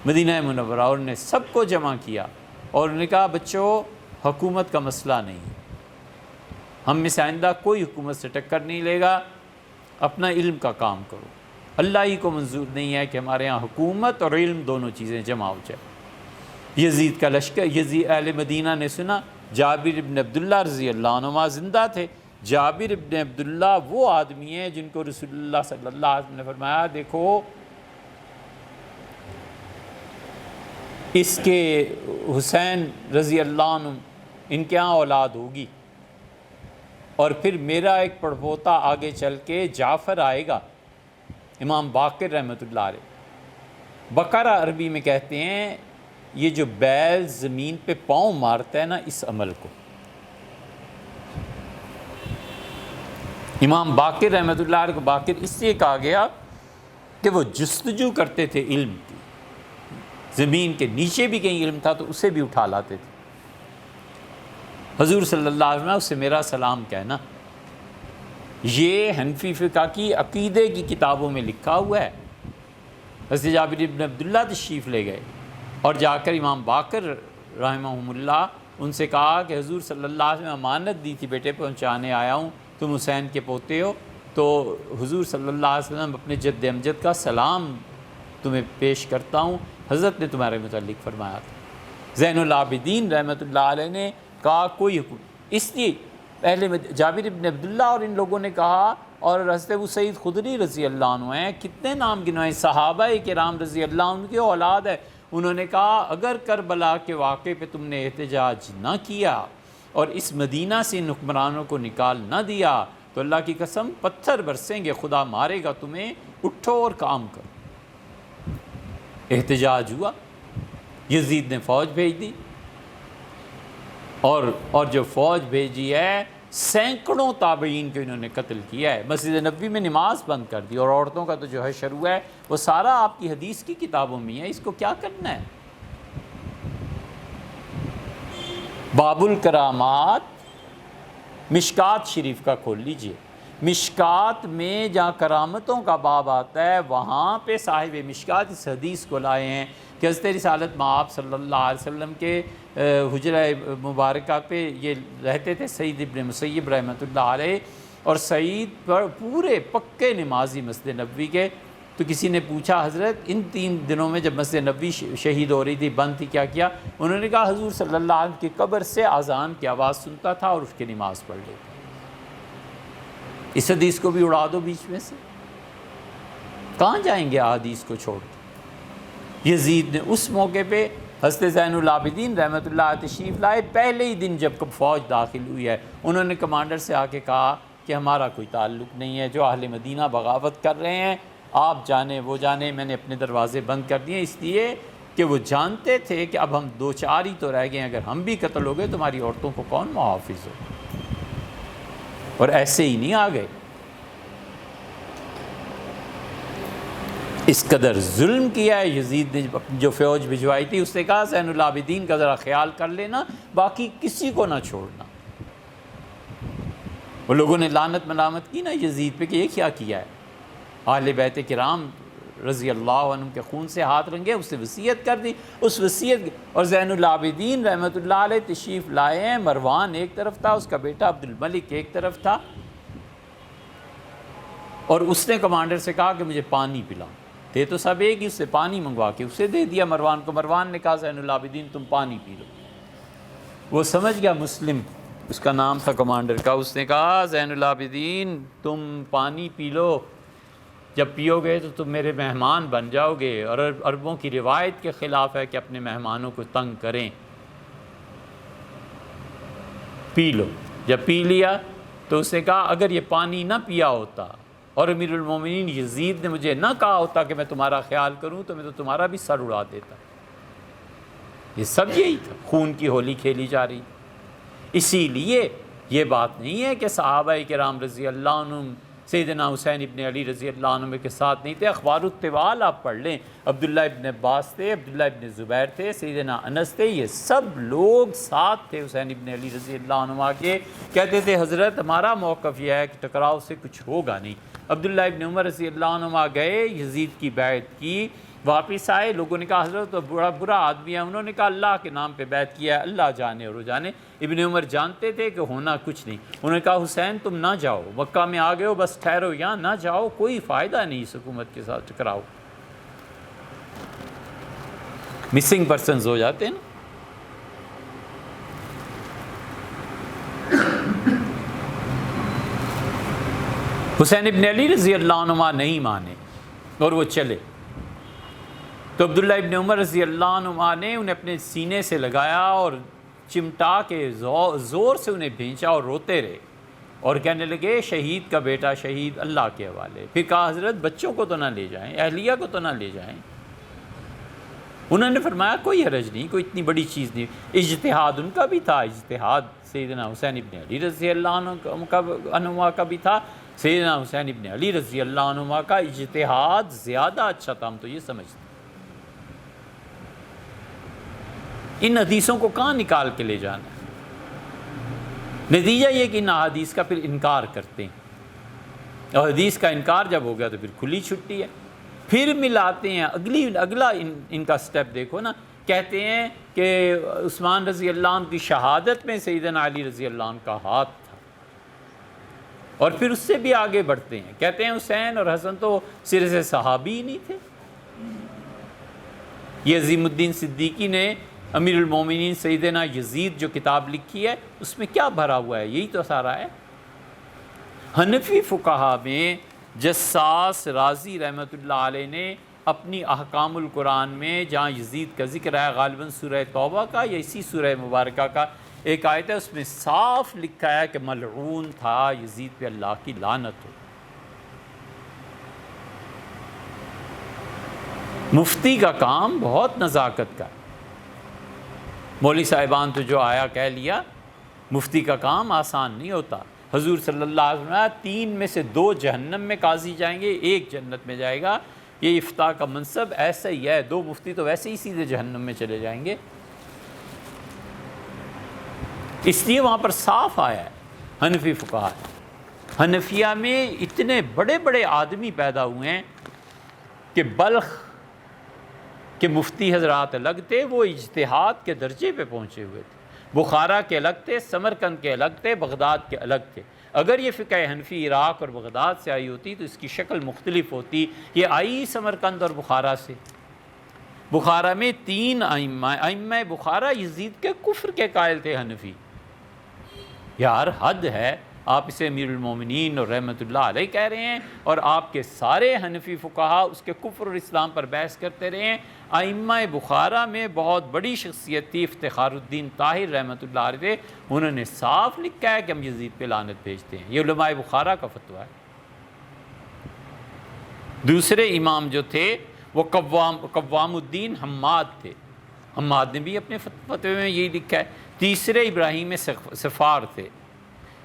مدینہ منورہ اور نے سب کو جمع کیا اور انہوں نے کہا بچوں حکومت کا مسئلہ نہیں، ہم میں سے آئندہ کوئی حکومت سے ٹکر نہیں لے گا، اپنا علم کا کام کرو، اللہ ہی کو منظور نہیں ہے کہ ہمارے ہاں حکومت اور علم دونوں چیزیں جمع ہو جائے۔ یزید کا لشکر، یزید اہل مدینہ نے سنا جابر ابن عبداللہ رضی اللہ عنہما زندہ تھے۔ جابر ابن عبداللہ وہ آدمی ہیں جن کو رسول اللہ صلی اللہ علیہ وسلم نے فرمایا دیکھو اس کے حسین رضی اللہ عنہ ان کے ہاں اولاد ہوگی، اور پھر میرا ایک پڑپوتا آگے چل کے جعفر آئے گا، امام باقر رحمۃ اللہ علیہ۔ بقرہ عربی میں کہتے ہیں یہ جو بیل زمین پہ پاؤں مارتا ہے نا، اس عمل کو امام باقر رحمۃ اللہ علیہ کو باقر اس لیے کہا گیا کہ وہ جستجو کرتے تھے علم کی، زمین کے نیچے بھی کہیں علم تھا تو اسے بھی اٹھا لاتے تھے۔ حضور صلی اللہ علیہ وسلم اسے میرا سلام کہنا۔ یہ حنفی فقہ کی عقیدے کی کتابوں میں لکھا ہوا ہے۔ حضرت جابر بن عبداللہ تشریف لے گئے اور جا کر امام باقر رحمہم اللہ ان سے کہا کہ حضور صلی اللہ علیہ وسلم امانت دی تھی بیٹے پہنچانے آیا ہوں، تم حسین کے پوتے ہو، تو حضور صلی اللہ علیہ وسلم اپنے جد امجد کا سلام تمہیں پیش کرتا ہوں، حضرت نے تمہارے متعلق فرمایا تھا۔ زین العابدین رحمۃ اللہ علیہ نے کہا کوئی حکم، اس لیے پہلے جابر ابن عبداللہ اور ان لوگوں نے کہا، اور حضرت ابو سعید خدری رضی اللہ عنہ ہیں، کتنے نام گنوائے صحابہ کرام رضی اللہ عنہ کی اولاد ہے، انہوں نے کہا اگر کربلا کے واقعے پہ تم نے احتجاج نہ کیا اور اس مدینہ سے ان حکمرانوں کو نکال نہ دیا تو اللہ کی قسم پتھر برسیں گے، خدا مارے گا تمہیں، اٹھو اور کام کرو۔ احتجاج ہوا، یزید نے فوج بھیج دی، اور جو فوج بھیجی ہے سینکڑوں تابعین کو انہوں نے قتل کیا ہے، مسجد نبوی میں نماز بند کر دی، اور عورتوں کا تو جو حشر ہوا ہے وہ سارا آپ کی حدیث کی کتابوں میں ہے، اس کو کیا کرنا ہے؟ باب الکرامات مشکات شریف کا کھول لیجئے، مشکات میں جہاں کرامتوں کا باب آتا ہے وہاں پہ صاحب مشکات اس حدیث کو لائے ہیں کہ حضرت رسالت مآب صلی اللہ علیہ وسلم کے حجرہ مبارکہ پہ یہ رہتے تھے سعید ابن مسیب رحمۃ اللہ علیہ، اور سعید پر پورے پکے نمازی مسجد نبوی کے۔ تو کسی نے پوچھا حضرت ان 3 دنوں میں جب مسجد نبوی شہید ہو رہی تھی، بند تھی، کیا کیا؟ انہوں نے کہا حضور صلی اللہ علیہ وسلم کی قبر سے اذان کی آواز سنتا تھا اور اس کی نماز پڑھ لیتا۔ اس حدیث کو بھی اڑا دو بیچ میں سے، کہاں جائیں گے احادیث کو چھوڑ کے؟ یزید نے اس موقع پہ حضرت زین العابدین رحمۃ اللہ تشریف لائے، پہلے ہی دن جب فوج داخل ہوئی ہے انہوں نے کمانڈر سے آ کے کہا کہ ہمارا کوئی تعلق نہیں ہے، جو اہل مدینہ بغاوت کر رہے ہیں آپ جانیں وہ جانیں، میں نے اپنے دروازے بند کر دیے، اس لیے کہ وہ جانتے تھے کہ اب ہم 2-4 ہی تو رہ گئے ہیں، اگر ہم بھی قتل ہو گئے تو ہماری عورتوں کو کون محافظ ہو؟ اور ایسے ہی نہیں آ گئے، اس قدر ظلم کیا ہے یزید نے۔ جو فوج بھجوائی تھی اس نے کہا زین العابدین کا ذرا خیال کر لینا، باقی کسی کو نہ چھوڑنا۔ وہ لوگوں نے لعنت ملامت کی نا یزید پہ کہ یہ کیا ہے، اہل بیت کرام رضی اللہ عنہ کے خون سے ہاتھ رنگے، اس نے وصیت کر دی، اس وصیت اور زین العابدین رحمۃ اللہ علیہ تشریف لائے ہیں، مروان ایک طرف تھا، اس کا بیٹا عبد الملک ایک طرف تھا، اور اس نے کمانڈر سے کہا کہ مجھے پانی پلاؤ، تھے تو سب ایک ہی، اس سے پانی منگوا کے اسے دے دیا مروان کو۔ مروان نے کہا زین العابدین تم پانی پی لو، وہ سمجھ گیا مسلم اس کا نام تھا کمانڈر کا، اس نے کہا زین العابدین تم پانی پی لو، جب پیو گے تو تم میرے مہمان بن جاؤ گے، اور عربوں کی روایت کے خلاف ہے کہ اپنے مہمانوں کو تنگ کریں، پی لو۔ جب پی لیا تو اس نے کہا اگر یہ پانی نہ پیا ہوتا اور امیر المومنین یزید نے مجھے نہ کہا ہوتا کہ میں تمہارا خیال کروں تو میں تو تمہارا بھی سر اڑا دیتا۔ یہ سب یہی تھا، خون کی ہولی کھیلی جا رہی تھی۔ اسی لیے یہ بات نہیں ہے کہ صحابہ کرام رضی اللہ عنہم سیدنا حسین ابن علی رضی اللہ عنہ کے ساتھ نہیں تھے۔ اخبار الطوال آپ پڑھ لیں، عبداللہ ابن عباس تھے، عبداللہ ابن زبیر تھے، سیدنا انس تھے، یہ سب لوگ ساتھ تھے حسین ابن علی رضی اللہ عنہ کے۔ کہتے تھے حضرت ہمارا موقف یہ ہے کہ ٹکراؤ سے کچھ ہوگا نہیں۔ عبداللہ ابن عمر رضی اللہ عنہ گئے، یزید کی بیعت کی، واپس آئے، لوگوں نے کہا حضرت تو برا آدمی ہے، انہوں نے کہا اللہ کے نام پہ بیعت کیا ہے، اللہ جانے اور وہ جانے۔ ابن عمر جانتے تھے کہ ہونا کچھ نہیں، انہوں نے کہا حسین تم نہ جاؤ، مکہ میں آ گئے ہو، بس ٹھہرو یہاں، نہ جاؤ، کوئی فائدہ نہیں اس حکومت کے ساتھ ٹکراؤ۔ مسنگ پرسنز ہو جاتے ہیں نا۔ حسین ابن علی رضی اللہ عنہ نہیں مانے اور وہ چلے، تو عبداللہ ابن عمر رضی اللہ عنہ نے انہیں اپنے سینے سے لگایا اور چمٹا کے زور سے انہیں بھینچا اور روتے رہے اور کہنے لگے شہید کا بیٹا شہید، اللہ کے حوالے۔ پھر کہا حضرت بچوں کو تو نہ لے جائیں، اہلیہ کو تو نہ لے جائیں۔ انہوں نے فرمایا کوئی حرج نہیں، کوئی اتنی بڑی چیز نہیں۔ اجتہاد ان کا بھی تھا، اجتہاد سیدنا حسین ابن علی رضی اللہ عنہ کا بھی تھا۔ سیدنا حسین ابن علی رضی اللہ عنہ کا اجتہاد زیادہ اچھا تھا، ہم تو یہ سمجھتے ہیں۔ ان حدیثوں کو کہاں نکال کے لے جانا ہے؟ نتیجہ یہ کہ ان حدیث کا پھر انکار کرتے ہیں، اور حدیث کا انکار جب ہو گیا تو پھر کھلی چھٹی ہے۔ پھر ملاتے ہیں اگلا ان کا سٹیپ دیکھو نا، کہتے ہیں کہ عثمان رضی اللہ عنہ کی شہادت میں سیدنا علی رضی اللہ عنہ کا ہاتھ تھا، اور پھر اس سے بھی آگے بڑھتے ہیں، کہتے ہیں حسین اور حسن تو سرے سے صحابی ہی نہیں تھے۔ یہ عظیم الدین صدیقی نے امیر المومنین سیدنا یزید جو کتاب لکھی ہے اس میں کیا بھرا ہوا ہے؟ یہی تو سارا ہے۔ حنفی فقہا میں جساس رازی رحمۃ اللہ علیہ نے اپنی احکام القرآن میں جہاں یزید کا ذکر ہے، غالباً سورہ توبہ کا یا اسی سورہ مبارکہ کا ایک آیت ہے، اس میں صاف لکھا ہے کہ ملعون تھا، یزید پہ اللہ کی لعنت ہو۔ مفتی کا کام بہت نزاکت کا ہے۔ مولوی صاحبان تو جو آیا کہہ لیا، مفتی کا کام آسان نہیں ہوتا۔ حضور صلی اللہ علیہ وسلم 3 میں سے 2 جہنم میں قاضی جائیں گے، 1 جنت میں جائے گا۔ یہ افتاء کا منصب ایسا ہی ہے، 2 مفتی تو ویسے ہی سیدھے جہنم میں چلے جائیں گے۔ اس لیے وہاں پر صاف آیا ہے حنفی فقہا ہے۔ حنفیہ میں اتنے بڑے بڑے آدمی پیدا ہوئے ہیں کہ بلخ کہ مفتی حضرات الگ تھے، وہ اجتہاد کے درجے پہ پہنچے ہوئے تھے۔ بخارا کے الگ تھے، سمرقند کے الگ تھے، بغداد کے الگ تھے۔ اگر یہ فقہ حنفی عراق اور بغداد سے آئی ہوتی تو اس کی شکل مختلف ہوتی۔ یہ آئی سمرقند اور بخارا سے۔ بخارا میں 3 ائمہ بخارا یزید کے کفر کے قائل تھے حنفی۔ یار حد ہے، آپ اسے امیر المومنین اور رحمۃ اللہ علیہ کہہ رہے ہیں، اور آپ کے سارے حنفی فقہا اس کے کفر اور اسلام پر بحث کرتے رہے ہیں۔ ائمہ بخارا میں بہت بڑی شخصیت تھی افتخار الدین طاہر رحمۃ اللہ علیہ تھے، انہوں نے صاف لکھا ہے کہ ہم یزید پہ لعنت بھیجتے ہیں۔ یہ علماء بخارا کا فتویٰ ہے۔ دوسرے امام جو تھے وہ قوام الدین حماد تھے، حماد نے بھی اپنے فتوے میں یہی لکھا ہے۔ تیسرے ابراہیم سفار تھے۔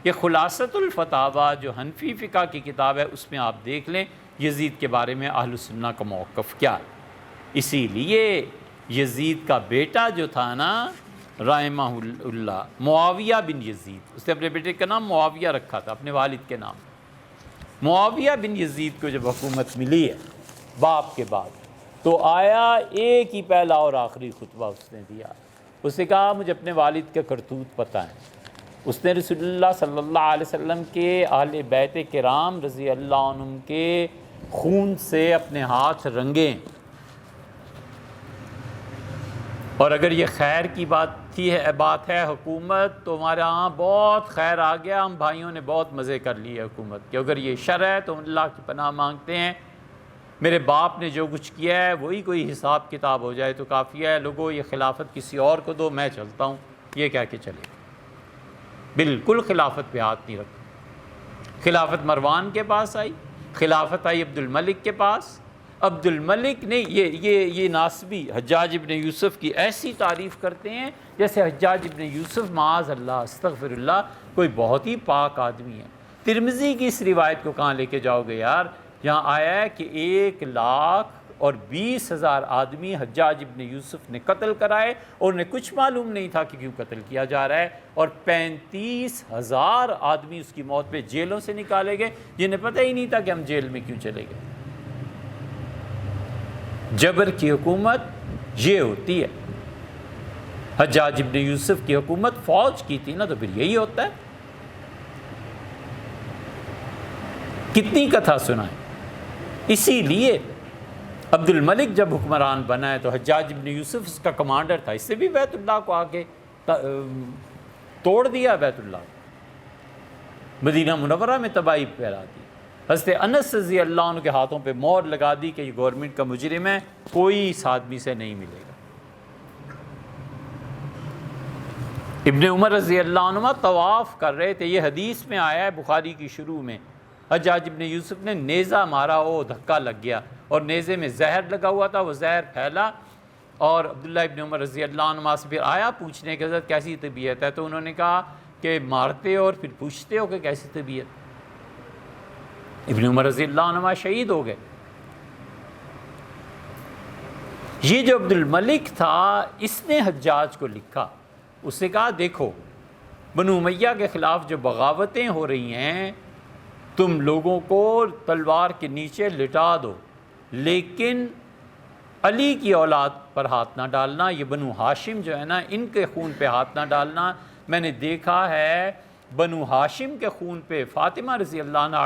یہ خلاصۃ الفتاویٰ جو حنفی فقہ کی کتاب ہے اس میں آپ دیکھ لیں یزید کے بارے میں اہل سنہ کا موقف کیا ہے۔ اسی لیے یزید کا بیٹا جو تھا نا رحمہ اللہ، معاویہ بن یزید، اس نے اپنے بیٹے کا نام معاویہ رکھا تھا اپنے والد کے نام۔ معاویہ بن یزید کو جب حکومت ملی ہے باپ کے بعد، تو آیا ایک ہی پہلا اور آخری خطبہ اس نے دیا۔ اس نے کہا مجھے اپنے والد کے کرتوت پتہ ہیں۔ اس نے رسول اللہ صلی اللہ علیہ وسلم کے اہل بیت کرام رضی اللہ عنہم کے خون سے اپنے ہاتھ رنگے، اور اگر یہ خیر کی بات ہے حکومت تو ہمارے ہاں بہت خیر آ گیا، ہم بھائیوں نے بہت مزے کر لیے حکومت کے۔ اگر یہ شر ہے تو اللہ کی پناہ مانگتے ہیں، میرے باپ نے جو کچھ کیا ہے وہی کوئی حساب کتاب ہو جائے تو کافی ہے، لوگوں یہ خلافت کسی اور کو دو، میں چلتا ہوں، یہ کہہ کے چلے۔ بالکل خلافت پہ ہاتھ نہیں رکھا۔ خلافت مروان کے پاس آئی، خلافت آئی عبد الملک کے پاس۔ عبد الملک نے یہ ناسبی حجاج ابن یوسف کی ایسی تعریف کرتے ہیں جیسے حجاج ابن یوسف معاذ اللہ استغفر اللہ کوئی بہت ہی پاک آدمی ہے۔ ترمذی کی اس روایت کو کہاں لے کے جاؤ گے یار؟ یہاں آیا ہے کہ 1,20,000 آدمی حجاج ابن یوسف نے قتل کرائے، اور انہیں کچھ معلوم نہیں تھا کہ کیوں قتل کیا جا رہا ہے، اور 35,000 آدمی اس کی موت پہ جیلوں سے نکالے گئے جنہیں پتہ ہی نہیں تھا کہ ہم جیل میں کیوں چلے گئے۔ جبر کی حکومت یہ ہوتی ہے۔ حجاج ابن یوسف کی حکومت فوج کی تھی نا، تو پھر یہی ہوتا ہے۔ کتنی کتھا سنائیں۔ اسی لیے عبد الملک جب حکمران بنا ہے تو حجاج ابن یوسف اس کا کمانڈر تھا، اس سے بھی بیت اللہ کو آگے توڑ دیا، بیت اللہ مدینہ منورہ میں تباہی پھیلا دی۔ حضرت انس رضی اللہ عنہ کے ہاتھوں پہ مہر لگا دی کہ یہ گورنمنٹ کا مجرم ہے، کوئی اس آدمی سے نہیں ملے گا۔ ابن عمر رضی اللہ عنہ طواف کر رہے تھے، یہ حدیث میں آیا ہے بخاری کی شروع میں، حجاج ابن یوسف نے نیزہ مارا، وہ دھکا لگ گیا اور نیزے میں زہر لگا ہوا تھا، وہ زہر پھیلا، اور عبداللہ ابن عمر رضی اللہ عنہ سے پھر آیا پوچھنے کہ حضرت کیسی طبیعت ہے، تو انہوں نے کہا کہ مارتے ہو اور پھر پوچھتے ہو کہ کیسی طبیعت۔ ابن عمر رضی اللہ عنہ شہید ہو گئے۔ یہ جو عبد الملک تھا اس نے حجاج کو لکھا، اس سے کہا دیکھو بنو امیہ کے خلاف جو بغاوتیں ہو رہی ہیں تم لوگوں کو تلوار کے نیچے لٹا دو، لیکن علی کی اولاد پر ہاتھ نہ ڈالنا، یہ بنو ہاشم جو ہے نا ان کے خون پہ ہاتھ نہ ڈالنا۔ میں نے دیکھا ہے بنو ہاشم کے خون پہ فاطمہ رضی اللہ عنہ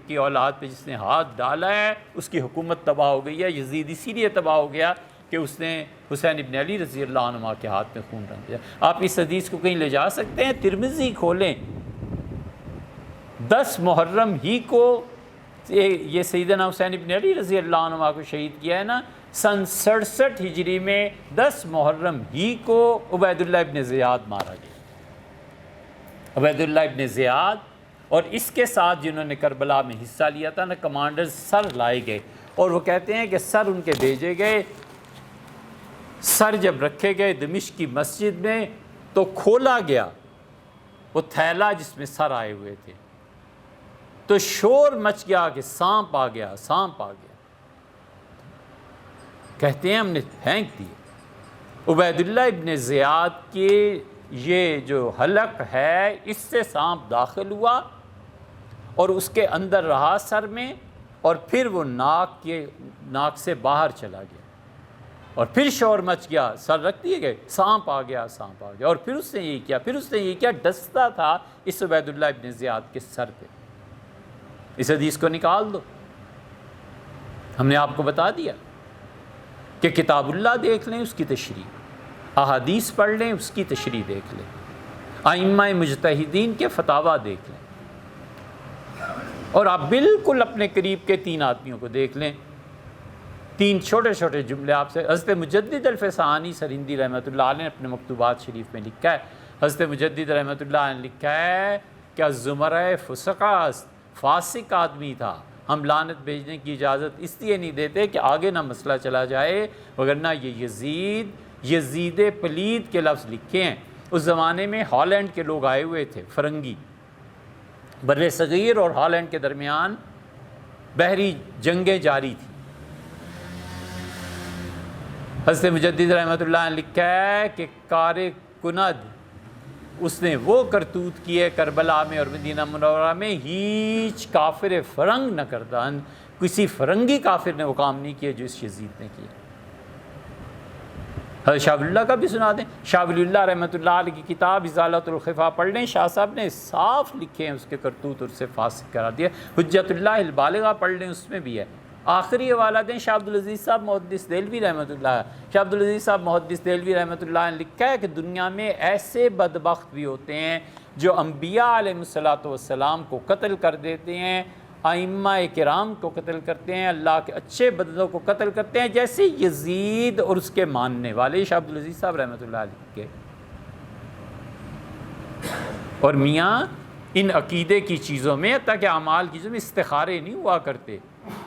کی اولاد پہ جس نے ہاتھ ڈالا ہے اس کی حکومت تباہ ہو گئی ہے۔ یزید اسی لیے تباہ ہو گیا کہ اس نے حسین ابن علی رضی اللہ عنہ کے ہاتھ میں خون رنگ دیا۔ آپ اس حدیث کو کہیں لے جا سکتے ہیں، ترمذی کھولیں، 10 محرم ہی کو یہ سیدنا حسین ابن علی رضی اللہ عنہ کو شہید کیا ہے نا، سن 67 ہجری میں 10 محرم ہی کو عبید اللہ ابن زیاد مارا گیا۔ عبید اللہ ابن زیاد اور اس کے ساتھ جنہوں نے کربلا میں حصہ لیا تھا نا کمانڈر سر لائے گئے، اور وہ کہتے ہیں کہ سر ان کے بھیجے گئے۔ سر جب رکھے گئے دمشق کی مسجد میں تو کھولا گیا وہ تھیلا جس میں سر آئے ہوئے تھے، تو شور مچ گیا کہ سانپ آ گیا، سانپ آ گیا۔ کہتے ہیں ہم نے پھینک دیے۔ عبید اللہ ابن زیاد کے یہ جو حلق ہے اس سے سانپ داخل ہوا اور اس کے اندر رہا سر میں، اور پھر وہ ناک سے باہر چلا گیا، اور پھر شور مچ گیا، سر رکھ دیے گئے، سانپ آ گیا، سانپ آ گیا، اور پھر اس نے یہی کیا، پھر اس نے یہی کیا، ڈستا تھا اس عبید اللہ ابن زیاد کے سر پہ۔ اس حدیث کو نکال دو، ہم نے آپ کو بتا دیا کہ کتاب اللہ دیکھ لیں اس کی تشریح، احادیث پڑھ لیں اس کی تشریح دیکھ لیں، ائمہ مجتہدین کے فتاویٰ دیکھ لیں، اور آپ بالکل اپنے قریب کے 3 آدمیوں کو دیکھ لیں۔ 3 چھوٹے چھوٹے جملے آپ سے حضرت مجدد الفسانی سرہندی رحمۃ اللہ علیہ نے اپنے مکتوبات شریف میں لکھا ہے۔ حضرت مجدد رحمۃ اللہ علیہ نے لکھا ہے کہ زمرہ فسقہ فاسق آدمی تھا، ہم لعنت بھیجنے کی اجازت اس لیے نہیں دیتے کہ آگے نہ مسئلہ چلا جائے، وگرنہ یہ یزید پلید کے لفظ لکھے ہیں۔ اس زمانے میں ہالینڈ کے لوگ آئے ہوئے تھے، فرنگی، بر صغیر اور ہالینڈ کے درمیان بحری جنگیں جاری تھیں۔ حضرت مجدد رحمۃ اللہ نے لکھا ہے کہ کار کند اس نے وہ کرتوت کیے کربلا میں اور مدینہ منورہ میں ہیچ کافر فرنگ نہ کرتا، کسی فرنگی کافر نے وہ کام نہیں کیے جو اس یزید نے کیا۔ حضرت شاہ ولی اللہ کا بھی سنا دیں، شاہ ولی اللہ رحمۃ اللہ علیہ کی کتاب ازالۃ الخفا پڑھ لیں، شاہ صاحب نے صاف لکھے ہیں اس کے کرتوت اور سے فاسق قرار دیا۔ حجت اللہ البالغہ پڑھ لیں، اس میں بھی ہے۔ آخری حوالہ دیں شاہ عبدالعزیز صاحب محدث دہلوی رحمۃ اللہ۔ شاہ عبدالعزیز صاحب محدث دہلوی رحمۃ اللہ نے لکھا ہے کہ دنیا میں ایسے بدبخت بھی ہوتے ہیں جو انبیاء علیہ الصلوۃ والسلام کو قتل کر دیتے ہیں، ائمہ کرام کو قتل کرتے ہیں، اللہ کے اچھے بندوں کو قتل کرتے ہیں، جیسے یزید اور اس کے ماننے والے شاہ عبدالعزیز صاحب رحمۃ اللہ علیہ کے۔ اور میاں ان عقیدے کی چیزوں میں حتیٰ کہ اعمال کی چیزوں میں استخارے نہیں ہوا کرتے۔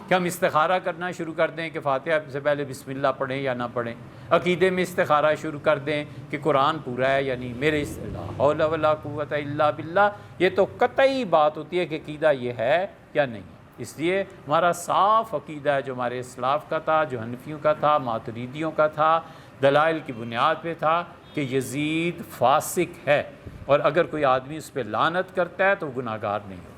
کہ ہم استخارہ کرنا شروع کر دیں کہ فاتحہ سے پہلے بسم اللہ پڑھیں یا نہ پڑھیں، عقیدے میں استخارہ شروع کر دیں کہ قرآن پورا ہے یعنی میرے لا حول ولا قوت الا باللہ، یہ تو قطعی بات ہوتی ہے کہ عقیدہ یہ ہے یا نہیں۔ اس لیے ہمارا صاف عقیدہ ہے جو ہمارے اسلاف کا تھا، جو حنفیوں کا تھا، ماتریدیوں کا تھا، دلائل کی بنیاد پہ تھا کہ یزید فاسق ہے، اور اگر کوئی آدمی اس پہ لعنت کرتا ہے تو گناہگار نہیں ہوتا۔